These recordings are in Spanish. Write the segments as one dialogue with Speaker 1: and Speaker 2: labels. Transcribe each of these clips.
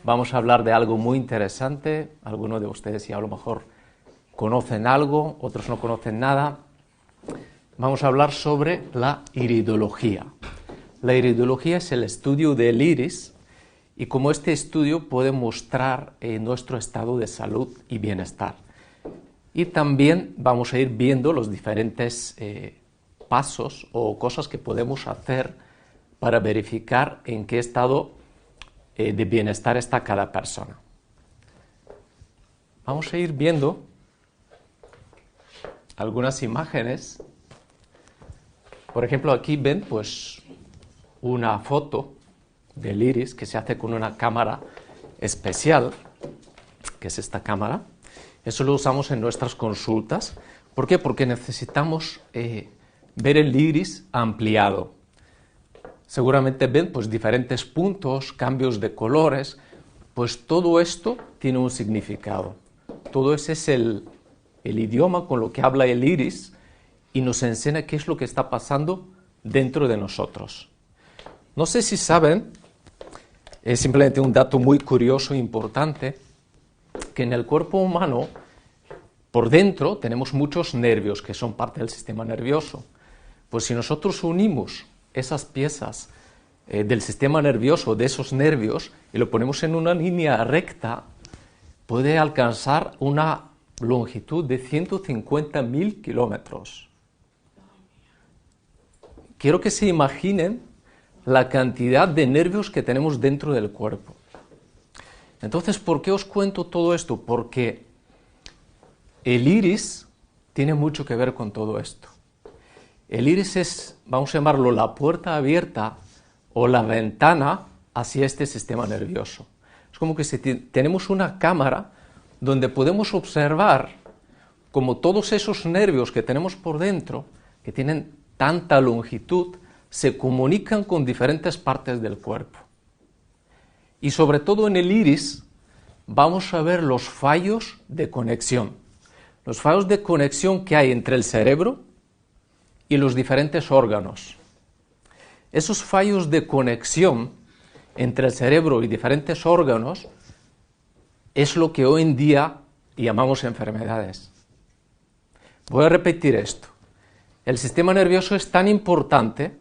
Speaker 1: Vamos a hablar de algo muy interesante. Algunos de ustedes ya a lo mejor conocen algo, otros no conocen nada. Vamos a hablar sobre la iridología. La iridología es el estudio del iris y cómo este estudio puede mostrar nuestro estado de salud y bienestar. Y también vamos a ir viendo los diferentes pasos o cosas que podemos hacer para verificar en qué estado de bienestar está cada persona. Vamos a ir viendo algunas imágenes. Por ejemplo, aquí ven pues una foto del iris que se hace con una cámara especial, que es esta cámara. Eso lo usamos en nuestras consultas. ¿Por qué? Porque necesitamos ver el iris ampliado. Seguramente ven pues diferentes puntos, cambios de colores, pues todo esto tiene un significado. Todo ese es el idioma con lo que habla el iris y nos enseña qué es lo que está pasando dentro de nosotros. No sé si saben, es simplemente un dato muy curioso e importante, que en el cuerpo humano, por dentro, tenemos muchos nervios que son parte del sistema nervioso. Pues si nosotros unimos esas piezas del sistema nervioso, de esos nervios, y lo ponemos en una línea recta, puede alcanzar una longitud de 150.000 kilómetros. Quiero que se imaginen la cantidad de nervios que tenemos dentro del cuerpo. Entonces, ¿por qué os cuento todo esto? Porque el iris tiene mucho que ver con todo esto. El iris es, vamos a llamarlo, la puerta abierta o la ventana hacia este sistema nervioso. Es como que si tenemos una cámara donde podemos observar cómo todos esos nervios que tenemos por dentro, que tienen tanta longitud, se comunican con diferentes partes del cuerpo. Y sobre todo en el iris vamos a ver los fallos de conexión. Los fallos de conexión que hay entre el cerebro y los diferentes órganos. Esos fallos de conexión entre el cerebro y diferentes órganos es lo que hoy en día llamamos enfermedades. Voy a repetir esto. El sistema nervioso es tan importante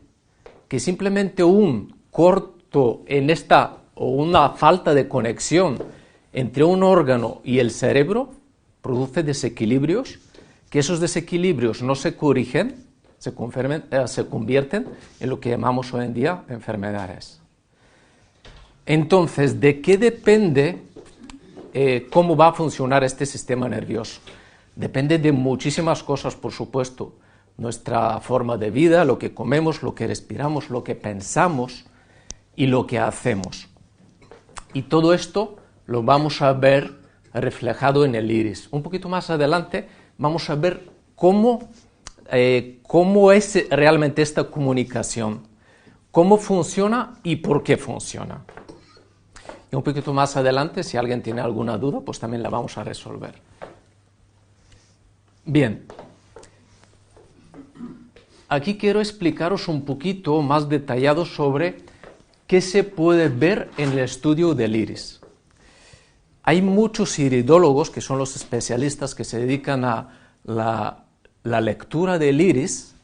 Speaker 1: que simplemente un corto o una falta de conexión entre un órgano y el cerebro produce desequilibrios, que esos desequilibrios no se corrigen, se convierten en lo que llamamos hoy en día enfermedades. Entonces, ¿de qué depende cómo va a funcionar este sistema nervioso? Depende de muchísimas cosas, por supuesto. Nuestra forma de vida, lo que comemos, lo que respiramos, lo que pensamos y lo que hacemos. Y todo esto lo vamos a ver reflejado en el iris. Un poquito más adelante vamos a ver cómo es realmente esta comunicación, cómo funciona y por qué funciona. Y un poquito más adelante, si alguien tiene alguna duda, pues también la vamos a resolver. Bien, aquí quiero explicaros un poquito más detallado sobre qué se puede ver en el estudio del iris. Hay muchos iridólogos, que son los especialistas que se dedican a la lectura del iris,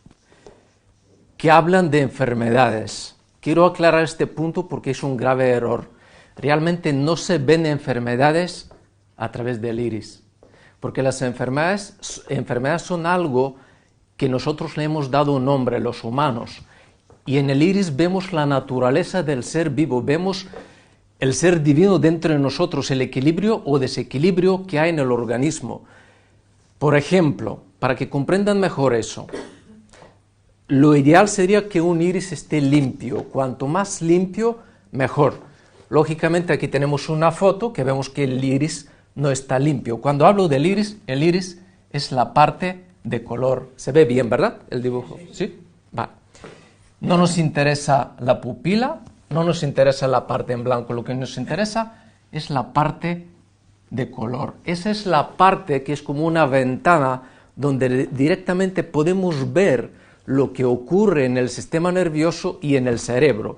Speaker 1: que hablan de enfermedades. Quiero aclarar este punto porque es un grave error. Realmente no se ven enfermedades a través del iris, porque las enfermedades son algo que nosotros le hemos dado un nombre, los humanos, y en el iris vemos la naturaleza del ser vivo, vemos el ser divino dentro de nosotros, el equilibrio o desequilibrio que hay en el organismo. Por ejemplo, para que comprendan mejor eso, lo ideal sería que un iris esté limpio. Cuanto más limpio, mejor. Lógicamente aquí tenemos una foto que vemos que el iris no está limpio. Cuando hablo del iris, el iris es la parte de color. Se ve bien, ¿verdad? El dibujo. ¿Sí? Va. No nos interesa la pupila, no nos interesa la parte en blanco. Lo que nos interesa es la parte de color. Esa es la parte que es como una ventana donde directamente podemos ver lo que ocurre en el sistema nervioso y en el cerebro.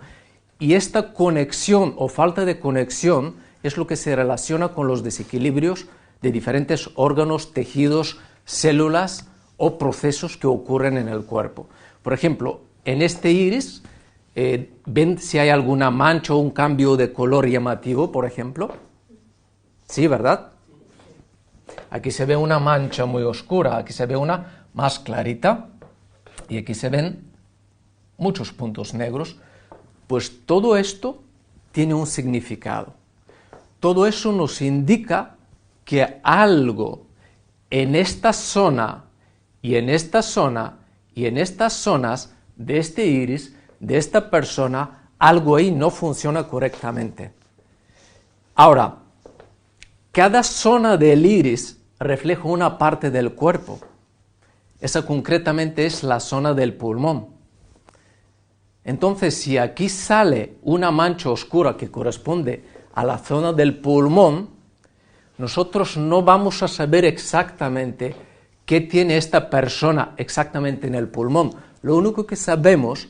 Speaker 1: Y esta conexión o falta de conexión es lo que se relaciona con los desequilibrios de diferentes órganos, tejidos, células o procesos que ocurren en el cuerpo. Por ejemplo, en este iris, ¿ven si hay alguna mancha o un cambio de color llamativo, por ejemplo? Sí, ¿verdad? Aquí se ve una mancha muy oscura, aquí se ve una más clarita y aquí se ven muchos puntos negros. Pues todo esto tiene un significado. Todo eso nos indica que algo en esta zona y en esta zona y en estas zonas de este iris, de esta persona, algo ahí no funciona correctamente. Ahora, cada zona del iris refleja una parte del cuerpo. Esa concretamente es la zona del pulmón. Entonces, si aquí sale una mancha oscura que corresponde a la zona del pulmón, nosotros no vamos a saber exactamente qué tiene esta persona exactamente en el pulmón. Lo único que sabemos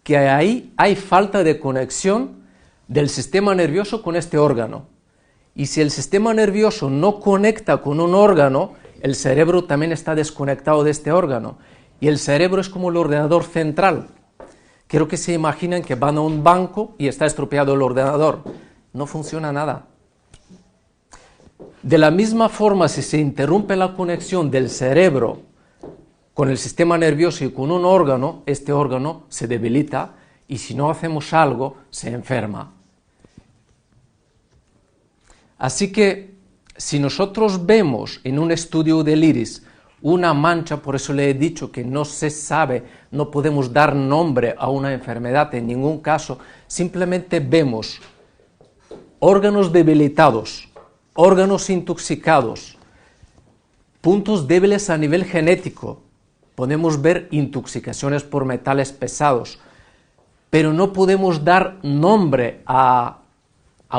Speaker 1: que ahí hay falta de conexión del sistema nervioso con este órgano. Y si el sistema nervioso no conecta con un órgano, el cerebro también está desconectado de este órgano. Y el cerebro es como el ordenador central. Quiero que se imaginen que van a un banco y está estropeado el ordenador. No funciona nada. De la misma forma, si se interrumpe la conexión del cerebro con el sistema nervioso y con un órgano, este órgano se debilita y si no hacemos algo, se enferma. Así que, si nosotros vemos en un estudio del iris una mancha, por eso le he dicho que no se sabe, no podemos dar nombre a una enfermedad en ningún caso, simplemente vemos órganos debilitados, órganos intoxicados, puntos débiles a nivel genético, podemos ver intoxicaciones por metales pesados, pero no podemos dar nombre a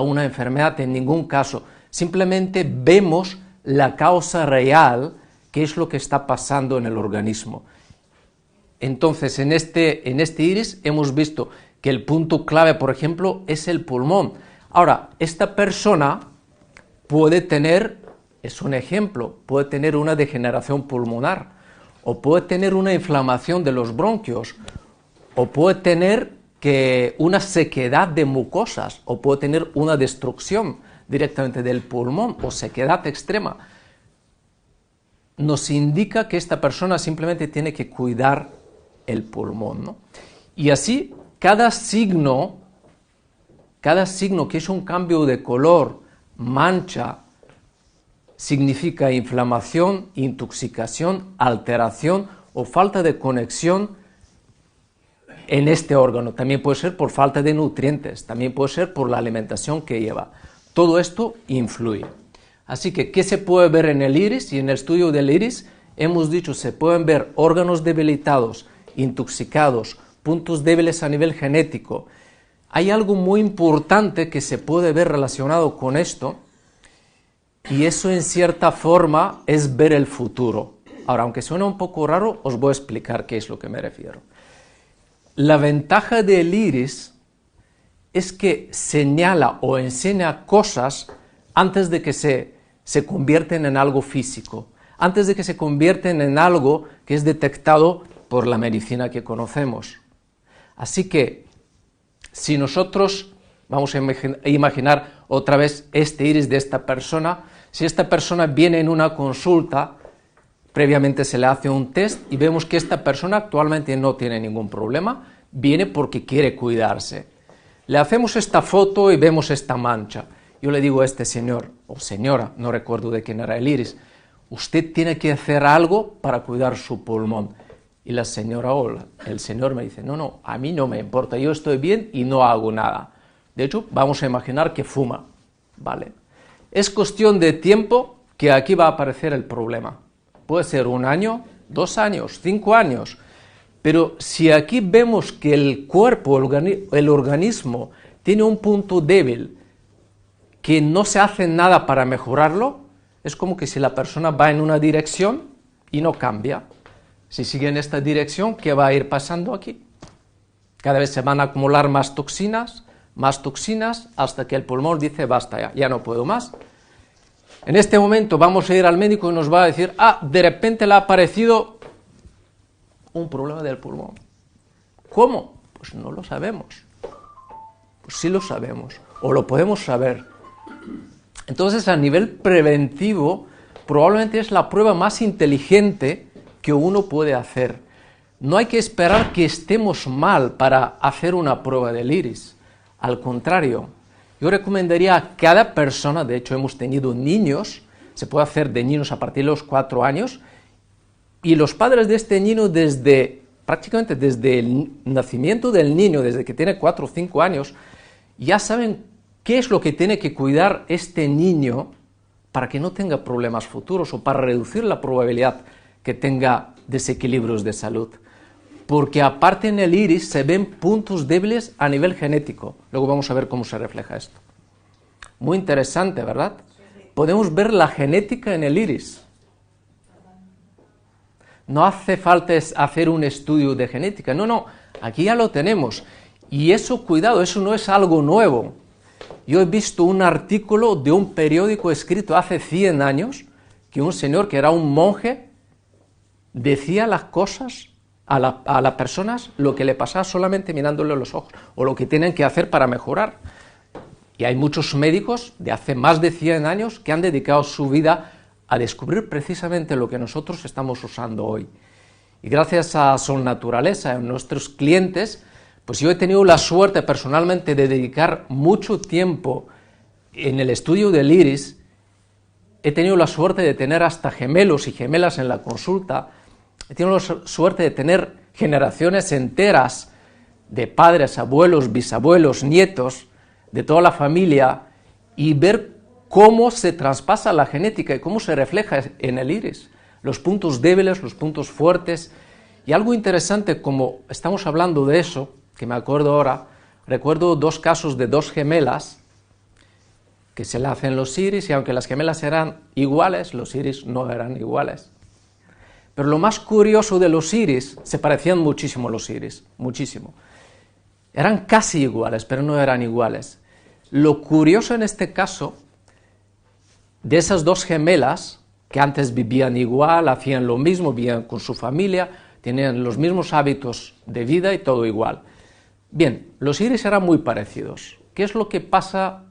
Speaker 1: una enfermedad en ningún caso, simplemente vemos la causa real, que es lo que está pasando en el organismo. Entonces, en este iris hemos visto que el punto clave, por ejemplo, es el pulmón. Ahora, esta persona puede tener, es un ejemplo, puede tener una degeneración pulmonar, o puede tener una inflamación de los bronquios, o puede tener una sequedad de mucosas, o puede tener una destrucción directamente del pulmón, o sequedad extrema. Nos indica que esta persona simplemente tiene que cuidar el pulmón, ¿no? Y así, cada signo que es un cambio de color, mancha, significa inflamación, intoxicación, alteración o falta de conexión en este órgano. También puede ser por falta de nutrientes, también puede ser por la alimentación que lleva. Todo esto influye. Así que, ¿qué se puede ver en el iris? Y en el estudio del iris hemos dicho, se pueden ver órganos debilitados, intoxicados, puntos débiles a nivel genético. Hay algo muy importante que se puede ver relacionado con esto, y eso en cierta forma es ver el futuro. Ahora, aunque suena un poco raro, os voy a explicar qué es lo que me refiero. La ventaja del iris es que señala o enseña cosas antes de que se convierten en algo físico, antes de que se convierten en algo que es detectado por la medicina que conocemos. Así que, si nosotros vamos a imaginar otra vez este iris de esta persona, si esta persona viene en una consulta, previamente se le hace un test y vemos que esta persona actualmente no tiene ningún problema, viene porque quiere cuidarse. Le hacemos esta foto y vemos esta mancha. Yo le digo a este señor o señora, no recuerdo de quién era el iris, usted tiene que hacer algo para cuidar su pulmón. Y la señora o el señor me dice, no, a mí no me importa, yo estoy bien y no hago nada. De hecho, vamos a imaginar que fuma, ¿vale? Es cuestión de tiempo que aquí va a aparecer el problema. Puede ser 1 año, 2 años, 5 años, pero si aquí vemos que el cuerpo, el organismo, tiene un punto débil, que no se hace nada para mejorarlo, es como que si la persona va en una dirección y no cambia. Si sigue en esta dirección, ¿qué va a ir pasando aquí? Cada vez se van a acumular más toxinas, más toxinas, hasta que el pulmón dice basta, ya no puedo más. En este momento vamos a ir al médico y nos va a decir, de repente le ha aparecido un problema del pulmón. ¿Cómo? Pues no lo sabemos. Pues sí lo sabemos, o lo podemos saber. Entonces, a nivel preventivo, probablemente es la prueba más inteligente que uno puede hacer. No hay que esperar que estemos mal para hacer una prueba del iris. Al contrario, yo recomendaría a cada persona, de hecho hemos tenido niños, se puede hacer de niños a partir de los 4 años, y los padres de este niño prácticamente desde el nacimiento del niño, desde que tiene 4 o 5 años, ya saben qué es lo que tiene que cuidar este niño para que no tenga problemas futuros o para reducir la probabilidad que tenga desequilibrios de salud. Porque aparte en el iris se ven puntos débiles a nivel genético. Luego vamos a ver cómo se refleja esto. Muy interesante, ¿verdad? Podemos ver la genética en el iris. No hace falta hacer un estudio de genética, no, aquí ya lo tenemos. Y eso, cuidado, eso no es algo nuevo. Yo he visto un artículo de un periódico escrito hace 100 años, que un señor que era un monje decía las cosas a las personas, lo que le pasaba solamente mirándole los ojos, o lo que tienen que hacer para mejorar. Y hay muchos médicos de hace más de 100 años que han dedicado su vida a descubrir precisamente lo que nosotros estamos usando hoy. Y gracias a Sol Naturaleza, a nuestros clientes, pues yo he tenido la suerte personalmente de dedicar mucho tiempo en el estudio del iris. He tenido la suerte de tener hasta gemelos y gemelas en la consulta. He tenido la suerte de tener generaciones enteras de padres, abuelos, bisabuelos, nietos, de toda la familia, y ver cómo se traspasa la genética y cómo se refleja en el iris, los puntos débiles, los puntos fuertes. Y algo interesante, como estamos hablando de eso, que me acuerdo ahora, recuerdo 2 casos de 2 gemelas que se le hacen los iris, y aunque las gemelas eran iguales, los iris no eran iguales. Pero lo más curioso de los iris, se parecían muchísimo los iris, muchísimo. Eran casi iguales, pero no eran iguales. Lo curioso en este caso, de esas 2 gemelas, que antes vivían igual, hacían lo mismo, vivían con su familia, tenían los mismos hábitos de vida y todo igual. Bien, los iris eran muy parecidos. ¿Qué es lo que pasa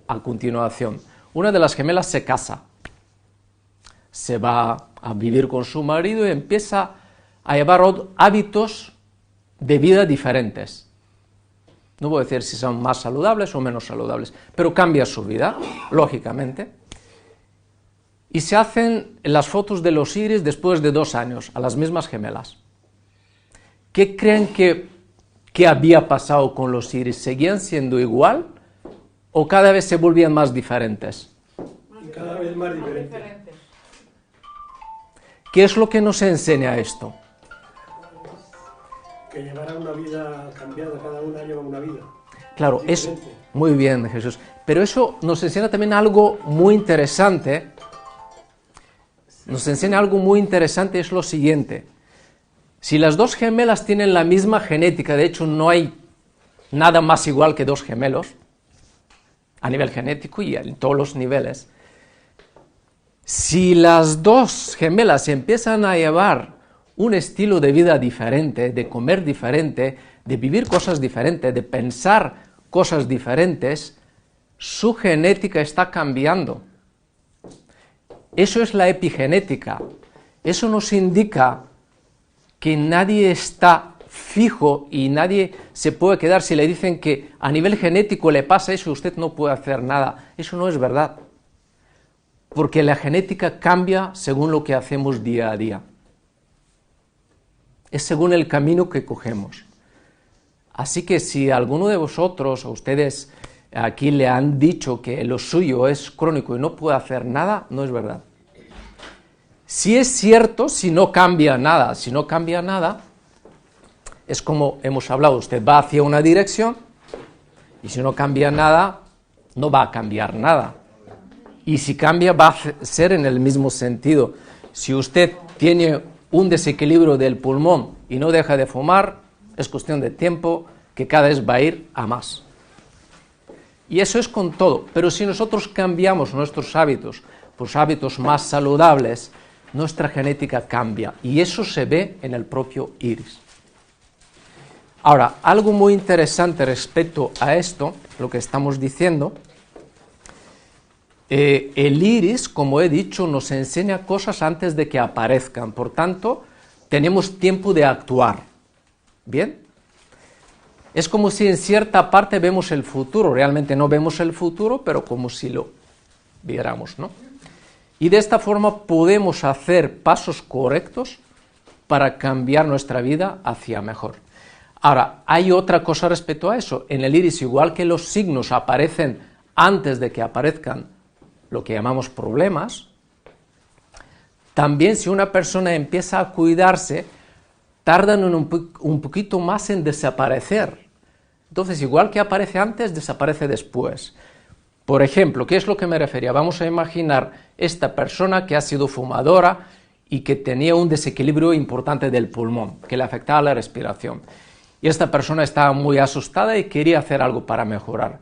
Speaker 1: a continuación? Una de las gemelas se casa, se va a vivir con su marido y empieza a llevar hábitos de vida diferentes. No voy a decir si son más saludables o menos saludables, pero cambia su vida, lógicamente. Y se hacen las fotos de los iris después de 2 años, a las mismas gemelas. ¿Qué creen que había pasado con los iris? ¿Seguían siendo igual o cada vez se volvían más diferentes?
Speaker 2: Cada vez más diferentes.
Speaker 1: ¿Qué es lo que nos enseña esto?
Speaker 2: Que llevará una vida cambiada, cada un año una vida.
Speaker 1: Claro, es
Speaker 2: diferente.
Speaker 1: muy bien, Jesús. Pero eso nos enseña también algo muy interesante. Nos enseña algo muy interesante, es lo siguiente. Si las 2 gemelas tienen la misma genética, de hecho no hay nada más igual que 2 gemelos, a nivel genético y en todos los niveles. Si las 2 gemelas empiezan a llevar un estilo de vida diferente, de comer diferente, de vivir cosas diferentes, de pensar cosas diferentes, su genética está cambiando. Eso es la epigenética. Eso nos indica que nadie está fijo y nadie se puede quedar si le dicen que a nivel genético le pasa eso y usted no puede hacer nada. Eso no es verdad. Porque la genética cambia según lo que hacemos día a día. Es según el camino que cogemos. Así que si alguno de vosotros o ustedes aquí le han dicho que lo suyo es crónico y no puede hacer nada, no es verdad. Si es cierto, si no cambia nada, es como hemos hablado, usted va hacia una dirección y si no cambia nada, no va a cambiar nada. Y si cambia, va a ser en el mismo sentido. Si usted tiene un desequilibrio del pulmón y no deja de fumar, es cuestión de tiempo que cada vez va a ir a más. Y eso es con todo. Pero si nosotros cambiamos nuestros hábitos por hábitos más saludables, nuestra genética cambia. Y eso se ve en el propio iris. Ahora, algo muy interesante respecto a esto, lo que estamos diciendo, el iris, como he dicho, nos enseña cosas antes de que aparezcan. Por tanto, tenemos tiempo de actuar. ¿Bien? Es como si en cierta parte vemos el futuro. Realmente no vemos el futuro, pero como si lo viéramos, ¿no? Y de esta forma podemos hacer pasos correctos para cambiar nuestra vida hacia mejor. Ahora, hay otra cosa respecto a eso. En el iris, igual que los signos aparecen antes de que aparezcan lo que llamamos problemas, también si una persona empieza a cuidarse, tardan un poquito más en desaparecer. Entonces, igual que aparece antes, desaparece después. Por ejemplo, ¿qué es lo que me refería? Vamos a imaginar esta persona que ha sido fumadora y que tenía un desequilibrio importante del pulmón, que le afectaba la respiración. Y esta persona estaba muy asustada y quería hacer algo para mejorar.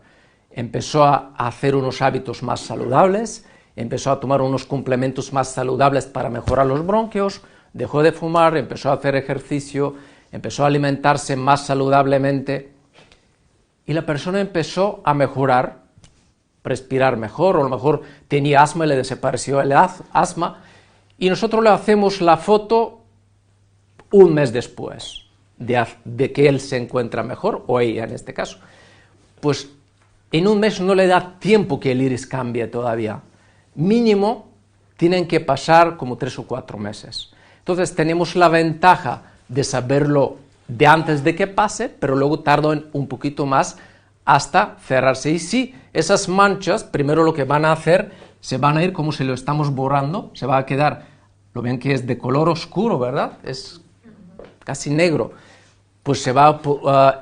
Speaker 1: Empezó a hacer unos hábitos más saludables, empezó a tomar unos complementos más saludables para mejorar los bronquios, dejó de fumar, empezó a hacer ejercicio, empezó a alimentarse más saludablemente y la persona empezó a mejorar, respirar mejor, o a lo mejor tenía asma y le desapareció el asma, y nosotros le hacemos la foto un mes después de que él se encuentra mejor, o ella en este caso. Pues en un mes no le da tiempo que el iris cambie todavía. Mínimo tienen que pasar como 3 o 4 meses. Entonces tenemos la ventaja de saberlo de antes de que pase, pero luego tarda un poquito más hasta cerrarse. Y sí, esas manchas, primero lo que van a hacer, se van a ir como si lo estamos borrando, se va a quedar, lo ven que es de color oscuro, ¿verdad? Es casi negro. Pues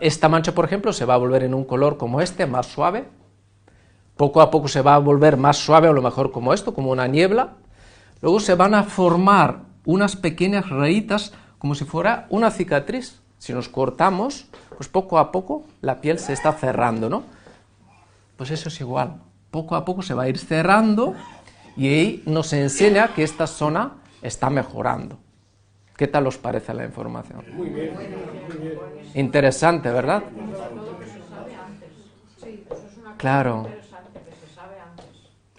Speaker 1: esta mancha, por ejemplo, se va a volver en un color como este, más suave. Poco a poco se va a volver más suave, a lo mejor como esto, como una niebla. Luego se van a formar unas pequeñas rayitas, como si fuera una cicatriz. Si nos cortamos, pues poco a poco la piel se está cerrando, ¿no? Pues eso es igual. Poco a poco se va a ir cerrando y ahí nos enseña que esta zona está mejorando. ¿Qué tal os parece la información?
Speaker 2: Muy bien, muy bien.
Speaker 1: Interesante, ¿verdad? Claro.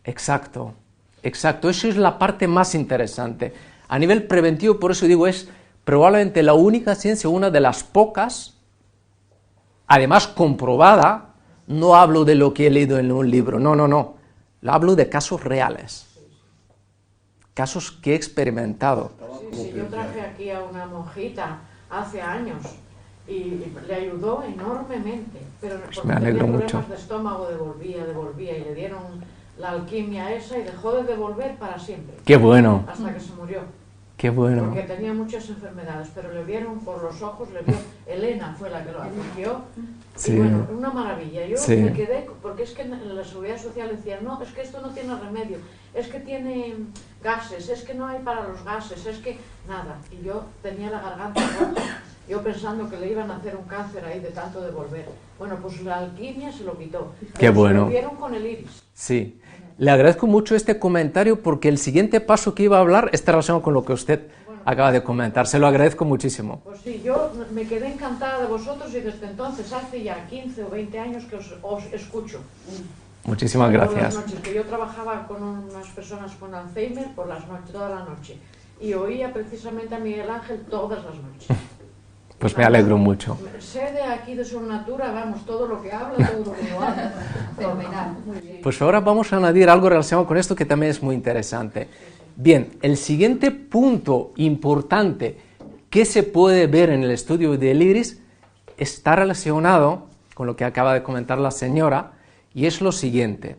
Speaker 1: Exacto, exacto. Eso es la parte más interesante. A nivel preventivo, por eso digo, es probablemente la única ciencia, una de las pocas, además comprobada. No hablo de lo que he leído en un libro, no. Hablo de casos reales. Casos que he experimentado.
Speaker 3: Sí, yo traje aquí a una monjita hace años y le ayudó enormemente, pero
Speaker 1: Pues me alegro
Speaker 3: tenía
Speaker 1: mucho.
Speaker 3: problemas de estómago, devolvía y le dieron la alquimia esa y dejó de devolver para siempre.
Speaker 1: Qué bueno,
Speaker 3: Hasta que se murió.
Speaker 1: qué bueno.
Speaker 3: Porque tenía muchas enfermedades, pero le vieron por los ojos, le vio, Elena fue la que lo acogió,
Speaker 1: Sí.
Speaker 3: y bueno, una maravilla. Yo
Speaker 1: Sí.
Speaker 3: me quedé, porque es que en la Seguridad Social decían, no, es que esto no tiene remedio, es que tiene gases, es que no hay para los gases, es que nada. Y yo tenía la garganta roja, yo pensando que le iban a hacer un cáncer ahí de tanto devolver. Bueno, pues la alquimia se lo quitó.
Speaker 1: Qué bueno.
Speaker 3: Se lo vieron con el iris.
Speaker 1: Sí, le agradezco mucho este comentario porque el siguiente paso que iba a hablar está relacionado con lo que usted acaba de comentar. Se lo agradezco muchísimo.
Speaker 3: Pues sí, yo me quedé encantada de vosotros y desde entonces, hace ya 15 o 20 años que os escucho.
Speaker 1: Muchísimas
Speaker 3: Por
Speaker 1: gracias.
Speaker 3: las noches, que yo trabajaba con unas personas con Alzheimer por las noches, toda la noche. Y oía precisamente a Miguel Ángel todas las noches.
Speaker 1: Pues me alegro mucho.
Speaker 3: Sé de aquí de Surnatura, vamos, todo lo que habla, todo lo que no habla. Fenomenal. Muy bien.
Speaker 1: Pues ahora vamos a añadir algo relacionado con esto que también es muy interesante. Bien, el siguiente punto importante que se puede ver en el estudio del iris está relacionado con lo que acaba de comentar la señora y es lo siguiente.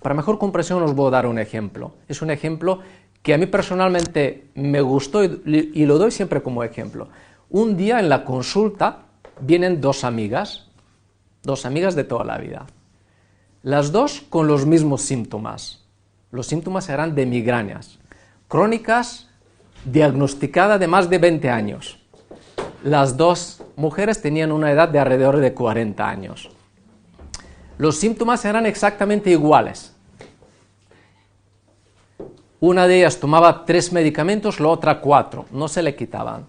Speaker 1: Para mejor comprensión os voy a dar un ejemplo. Es un ejemplo que a mí personalmente me gustó y lo doy siempre como ejemplo. Un día en la consulta vienen dos amigas de toda la vida. Las dos con los mismos síntomas. Los síntomas eran de migrañas crónicas, diagnosticada de más de 20 años. Las dos mujeres tenían una edad de alrededor de 40 años. los síntomas eran exactamente iguales. Una de ellas tomaba 3 medicamentos, la otra 4, no se le quitaban.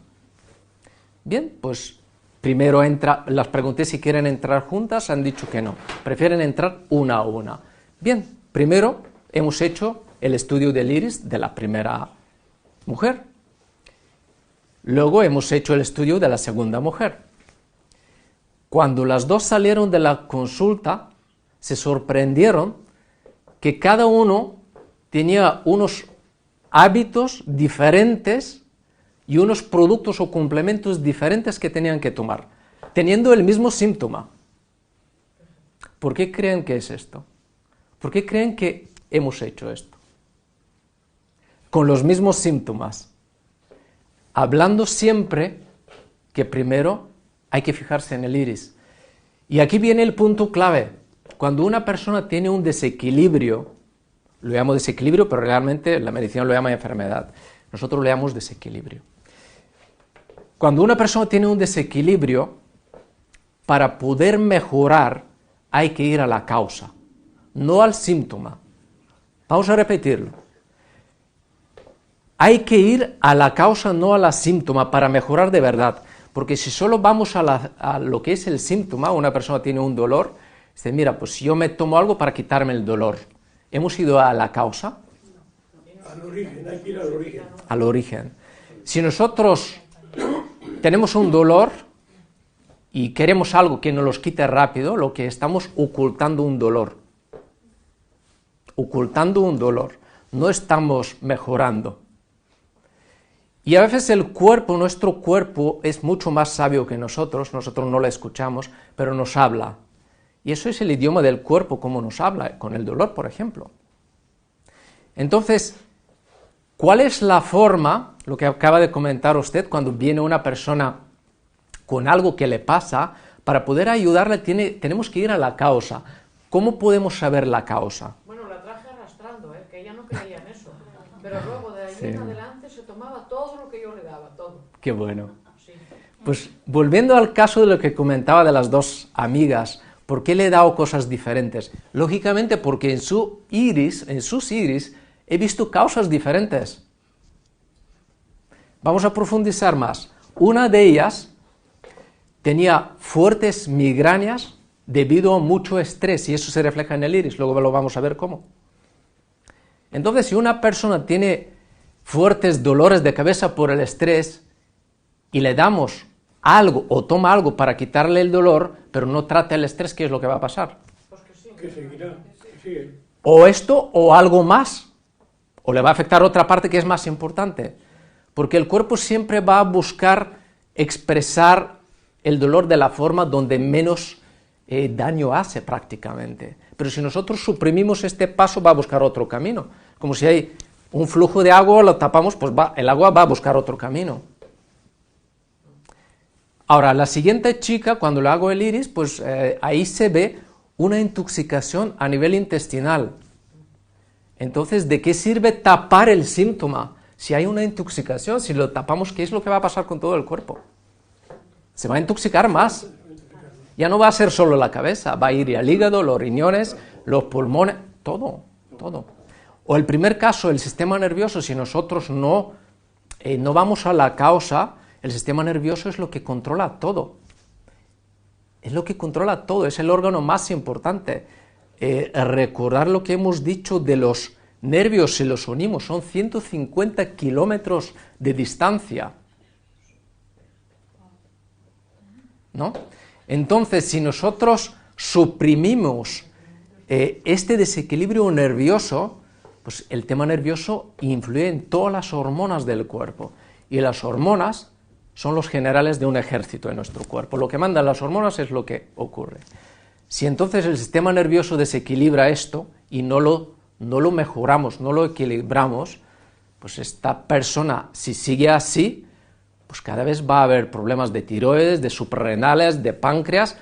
Speaker 1: Bien, pues primero las pregunté si quieren entrar juntas, han dicho que no, prefieren entrar una a una. Bien, primero hemos hecho el estudio del iris de la primera mujer. Luego hemos hecho el estudio de la segunda mujer. Cuando las dos salieron de la consulta, se sorprendieron que cada uno tenía unos hábitos diferentes y unos productos o complementos diferentes que tenían que tomar, teniendo el mismo síntoma. ¿Por qué creen que es esto? ¿Por qué creen que hemos hecho esto? Con los mismos síntomas, hablando siempre que primero hay que fijarse en el iris. Y aquí viene el punto clave. Cuando una persona tiene un desequilibrio, lo llamo desequilibrio, pero realmente la medicina lo llama enfermedad. Nosotros lo llamamos desequilibrio. Cuando una persona tiene un desequilibrio, para poder mejorar hay que ir a la causa, no al síntoma. Vamos a repetirlo. Hay que ir a la causa, no a la síntoma, para mejorar de verdad. Porque si solo vamos a lo que es el síntoma, una persona tiene un dolor, dice, mira, pues yo me tomo algo para quitarme el dolor. ¿Hemos ido a la causa?
Speaker 2: Al origen, hay que ir al origen.
Speaker 1: Al origen. Si nosotros tenemos un dolor y queremos algo que nos los quite rápido, lo que estamos ocultando un dolor. Ocultando un dolor. No estamos mejorando. Y a veces el cuerpo, nuestro cuerpo, es mucho más sabio que nosotros no le escuchamos, pero nos habla. Y eso es el idioma del cuerpo, como nos habla, con el dolor, por ejemplo. Entonces, ¿cuál es la forma, lo que acaba de comentar usted, cuando viene una persona con algo que le pasa, para poder ayudarle tenemos que ir a la causa? ¿Cómo podemos saber la causa?
Speaker 3: Bueno, la traje arrastrando, que ella no creía en eso. Pero luego de ahí
Speaker 1: Sí.
Speaker 3: en adelante se tomaba todo lo que yo le daba, todo.
Speaker 1: Qué bueno.
Speaker 3: Sí.
Speaker 1: Pues volviendo al caso de lo que comentaba de las dos amigas, ¿por qué le he dado cosas diferentes? Lógicamente porque en sus iris, he visto causas diferentes. Vamos a profundizar más. Una de ellas tenía fuertes migrañas debido a mucho estrés, y eso se refleja en el iris, luego lo vamos a ver cómo. Entonces, si una persona tiene fuertes dolores de cabeza por el estrés y le damos algo o toma algo para quitarle el dolor, pero no trata el estrés, ¿qué es lo que va a pasar?
Speaker 3: Pues que sí.
Speaker 2: Que seguirá, que sigue.
Speaker 1: O esto o algo más, o le va a afectar otra parte que es más importante, porque el cuerpo siempre va a buscar expresar el dolor de la forma donde menos daño hace prácticamente. Pero si nosotros suprimimos este paso, va a buscar otro camino. Como si hay un flujo de agua, lo tapamos, pues el agua va a buscar otro camino. Ahora, la siguiente chica, cuando le hago el iris, pues ahí se ve una intoxicación a nivel intestinal. Entonces, ¿de qué sirve tapar el síntoma? Si hay una intoxicación, si lo tapamos, ¿qué es lo que va a pasar con todo el cuerpo? Se va a intoxicar más. Ya no va a ser solo la cabeza, va a ir al hígado, los riñones, los pulmones, todo. O el primer caso, el sistema nervioso, si nosotros no vamos a la causa, el sistema nervioso es lo que controla todo. Es lo que controla todo, es el órgano más importante. Recordar lo que hemos dicho de los nervios, si los unimos, son 150 kilómetros de distancia. ¿No? Entonces, si nosotros suprimimos este desequilibrio nervioso, pues el tema nervioso influye en todas las hormonas del cuerpo. Y las hormonas son los generales de un ejército en nuestro cuerpo. Lo que mandan las hormonas es lo que ocurre. Si entonces el sistema nervioso desequilibra esto y no lo mejoramos, no lo equilibramos, pues esta persona, si sigue así, pues cada vez va a haber problemas de tiroides, de suprarrenales, de páncreas,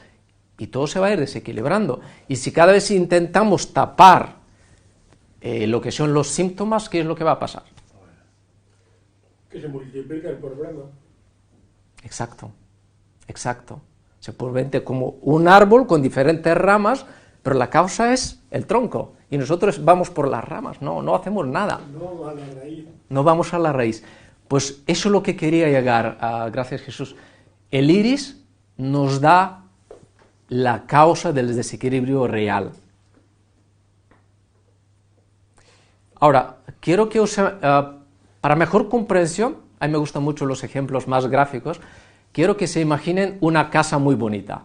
Speaker 1: y todo se va a ir desequilibrando. Y si cada vez intentamos tapar lo que son los síntomas, ¿qué es lo que va a pasar?
Speaker 2: Que se multiplica el problema.
Speaker 1: Exacto. Se vuelve como un árbol con diferentes ramas, pero la causa es el tronco, y nosotros vamos por las ramas, no hacemos nada.
Speaker 2: No a la raíz.
Speaker 1: No vamos a la raíz. Pues eso es lo que quería llegar, gracias Jesús. El iris nos da la causa del desequilibrio real. Ahora, quiero que para mejor comprensión, a mí me gustan mucho los ejemplos más gráficos, quiero que se imaginen una casa muy bonita,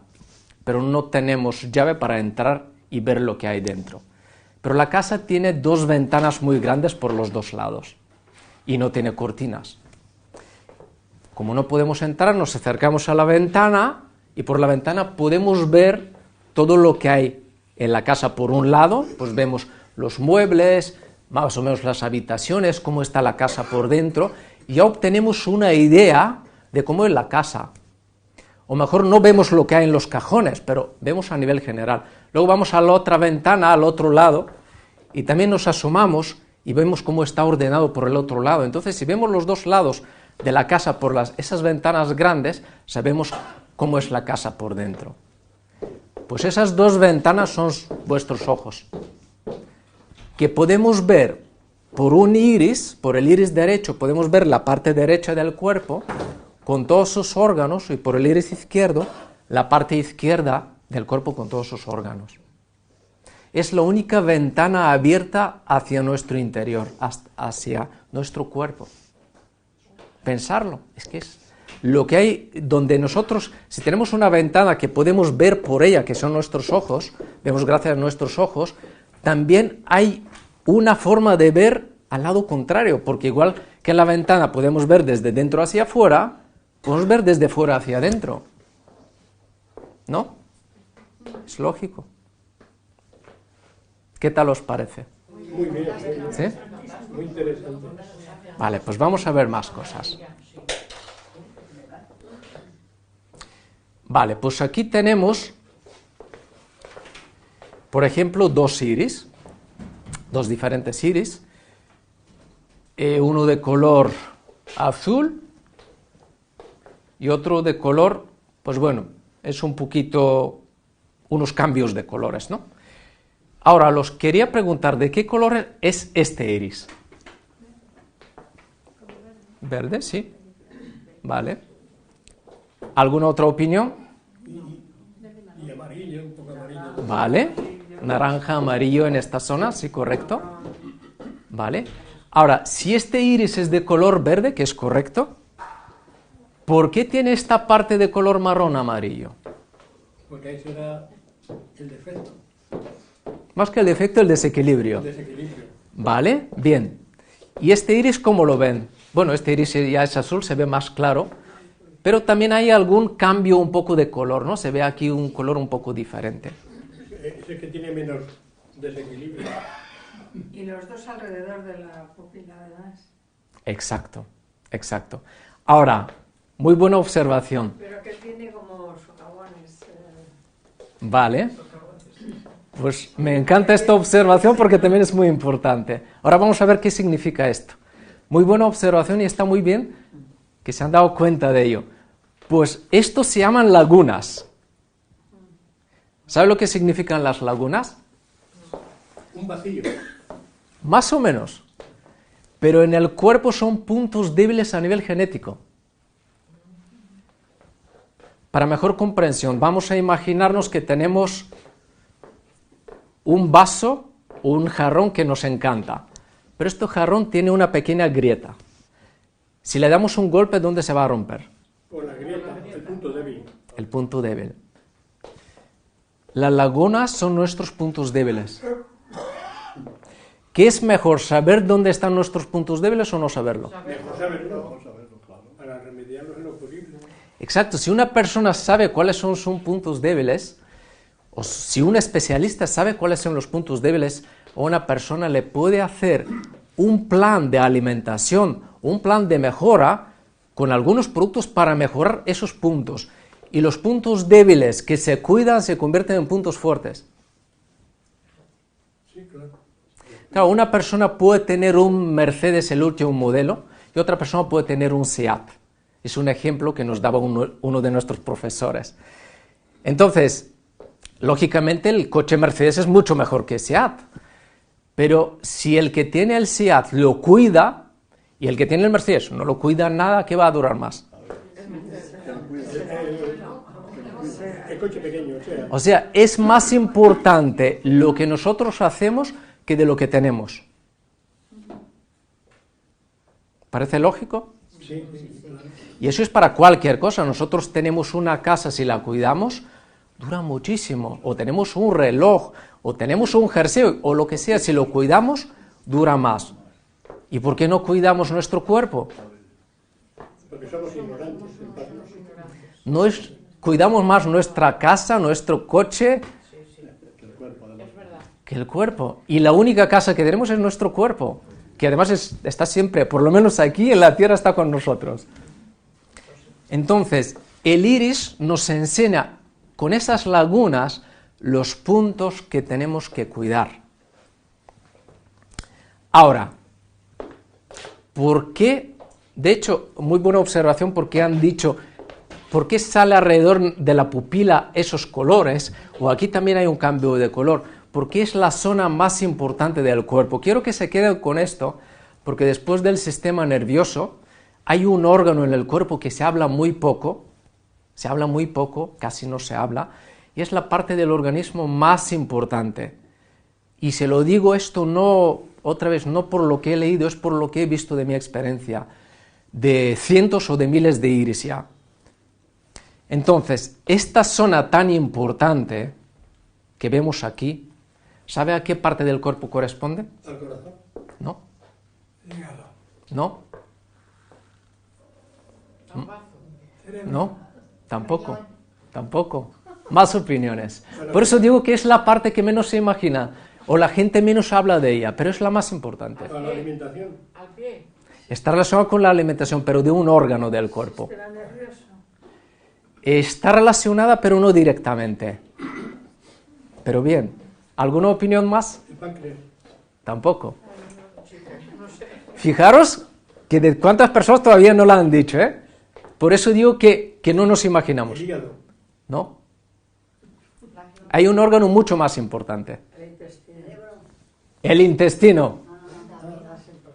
Speaker 1: pero no tenemos llave para entrar y ver lo que hay dentro. Pero la casa tiene dos ventanas muy grandes por los dos lados y no tiene cortinas. Como no podemos entrar, nos acercamos a la ventana y por la ventana podemos ver todo lo que hay en la casa. Por un lado, pues vemos los muebles, más o menos las habitaciones, cómo está la casa por dentro, y ya obtenemos una idea de cómo es la casa. O mejor, no vemos lo que hay en los cajones, pero vemos a nivel general. Luego vamos a la otra ventana, al otro lado, y también nos asomamos y vemos cómo está ordenado por el otro lado. Entonces, si vemos los dos lados de la casa por esas ventanas grandes, sabemos cómo es la casa por dentro. Pues esas dos ventanas son vuestros ojos, que podemos ver por un iris, por el iris derecho, podemos ver la parte derecha del cuerpo con todos sus órganos, y por el iris izquierdo, la parte izquierda del cuerpo con todos sus órganos. Es la única ventana abierta hacia nuestro interior, hacia nuestro cuerpo. Pensarlo, es que es lo que hay donde nosotros, si tenemos una ventana que podemos ver por ella, que son nuestros ojos, vemos gracias a nuestros ojos, también hay una forma de ver al lado contrario, porque igual que en la ventana podemos ver desde dentro hacia afuera, podemos ver desde fuera hacia adentro. ¿No? Es lógico. ¿Qué tal os parece?
Speaker 2: Muy bien.
Speaker 1: ¿Sí?
Speaker 2: Muy interesante.
Speaker 1: Vale, pues vamos a ver más cosas. Vale, pues aquí tenemos, por ejemplo, dos iris, dos diferentes iris, uno de color azul y otro de color, pues bueno, es un poquito, unos cambios de colores, ¿no? Ahora, los quería preguntar, ¿de qué color es este iris? ¿Verde? Sí. Vale. ¿Alguna otra opinión?
Speaker 2: Y amarillo, un poco amarillo.
Speaker 1: Vale. Naranja, amarillo en esta zona, sí, correcto. Vale. Ahora, si este iris es de color verde, que es correcto, ¿por qué tiene esta parte de color marrón amarillo?
Speaker 2: Porque ahí será el defecto.
Speaker 1: Más que el defecto, el desequilibrio.
Speaker 2: El desequilibrio.
Speaker 1: Vale, bien. ¿Y este iris cómo lo ven? Bueno, este iris ya es azul, se ve más claro, pero también hay algún cambio un poco de color, ¿no? Se ve aquí un color un poco diferente.
Speaker 2: Es el que tiene menos desequilibrio.
Speaker 4: Y los dos alrededor de la pupila, ¿verdad?
Speaker 1: Exacto, exacto. Ahora, muy buena observación.
Speaker 4: Pero que tiene como socavones.
Speaker 1: Vale. Pues me encanta esta observación porque también es muy importante. Ahora vamos a ver qué significa esto. Muy buena observación y está muy bien que se han dado cuenta de ello. Pues estos se llaman lagunas. ¿Sabe lo que significan las lagunas?
Speaker 2: Un vacío.
Speaker 1: Más o menos. Pero en el cuerpo son puntos débiles a nivel genético. Para mejor comprensión, vamos a imaginarnos que tenemos un vaso o un jarrón que nos encanta, pero este jarrón tiene una pequeña grieta. Si le damos un golpe, ¿dónde se va a romper?
Speaker 2: Por la grieta, el punto débil.
Speaker 1: El punto débil. Las lagunas son nuestros puntos débiles. ¿Qué es mejor, saber dónde están nuestros puntos débiles o no saberlo?
Speaker 2: Mejor saberlo, claro. Para remediarlos en lo posible.
Speaker 1: Exacto, si una persona sabe cuáles son sus puntos débiles, o si un especialista sabe cuáles son los puntos débiles, a una persona le puede hacer un plan de alimentación, un plan de mejora con algunos productos para mejorar esos puntos. Y los puntos débiles que se cuidan se convierten en puntos fuertes.
Speaker 2: Sí, claro.
Speaker 1: Claro, una persona puede tener un Mercedes, el último modelo, y otra persona puede tener un SEAT. Es un ejemplo que nos daba uno de nuestros profesores. Entonces, lógicamente el coche Mercedes es mucho mejor que SEAT, pero si el que tiene el SEAT lo cuida y el que tiene el Mercedes no lo cuida nada, ¿qué va a durar más?
Speaker 2: El coche pequeño,
Speaker 1: O sea, es más importante lo que nosotros hacemos que de lo que tenemos. ¿Parece lógico?
Speaker 2: sí, claro.
Speaker 1: Y eso es para cualquier cosa. Nosotros tenemos una casa, si la cuidamos, dura muchísimo. O tenemos un reloj, o tenemos un jersey, o lo que sea, si lo cuidamos, dura más. ¿Y por qué no cuidamos nuestro cuerpo?
Speaker 2: Porque somos ignorantes.
Speaker 1: No es, cuidamos más nuestra casa, nuestro coche, que el cuerpo. Y la única casa que tenemos es nuestro cuerpo, que además está siempre, por lo menos aquí en la tierra, está con nosotros. Entonces, el iris nos enseña con esas lagunas los puntos que tenemos que cuidar. Ahora, ¿por qué? De hecho, muy buena observación, porque han dicho, ¿por qué sale alrededor de la pupila esos colores? O aquí también hay un cambio de color, porque es la zona más importante del cuerpo. Quiero que se queden con esto, porque después del sistema nervioso, hay un órgano en el cuerpo que se habla muy poco, casi no se habla, y es la parte del organismo más importante. Y se lo digo esto no, otra vez, no por lo que he leído, es por lo que he visto de mi experiencia, de cientos o de miles de iris ya. Entonces, esta zona tan importante que vemos aquí, ¿sabe a qué parte del cuerpo corresponde?
Speaker 2: Al corazón.
Speaker 1: ¿No? ¿No? No, tampoco. Más opiniones. Por eso digo que es la parte que menos se imagina, o la gente menos habla de ella, pero es la más importante.
Speaker 2: A la alimentación.
Speaker 3: Al pie.
Speaker 1: Está relacionado con la alimentación, pero de un órgano del cuerpo.
Speaker 4: Será nervioso.
Speaker 1: Está relacionada, pero no directamente. Pero bien, ¿alguna opinión más?
Speaker 2: El páncreas.
Speaker 1: Tampoco. Fijaros que de cuántas personas todavía no la han dicho, ¿eh? Por eso digo que no nos imaginamos.
Speaker 2: El hígado.
Speaker 1: ¿No? Hay un órgano mucho más importante.
Speaker 4: El intestino.
Speaker 1: El intestino.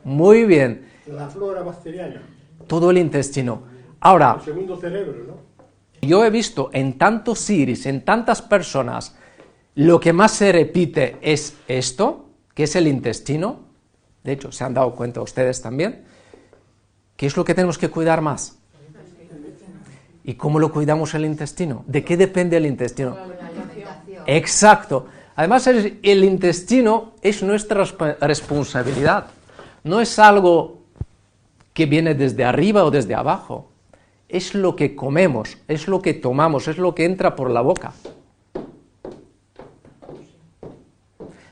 Speaker 1: Muy bien.
Speaker 2: La flora bacteriana.
Speaker 1: Todo el intestino. Ahora,
Speaker 2: El segundo cerebro, ¿no?
Speaker 1: yo he visto en tantos iris, en tantas personas, lo que más se repite es esto, que es el intestino. De hecho, se han dado cuenta ustedes también. ¿Qué es lo que tenemos que cuidar más? ¿Y cómo lo cuidamos el intestino? ¿De qué depende el intestino? Exacto. Además, el intestino es nuestra responsabilidad. No es algo que viene desde arriba o desde abajo. Es lo que comemos, es lo que tomamos, es lo que entra por la boca.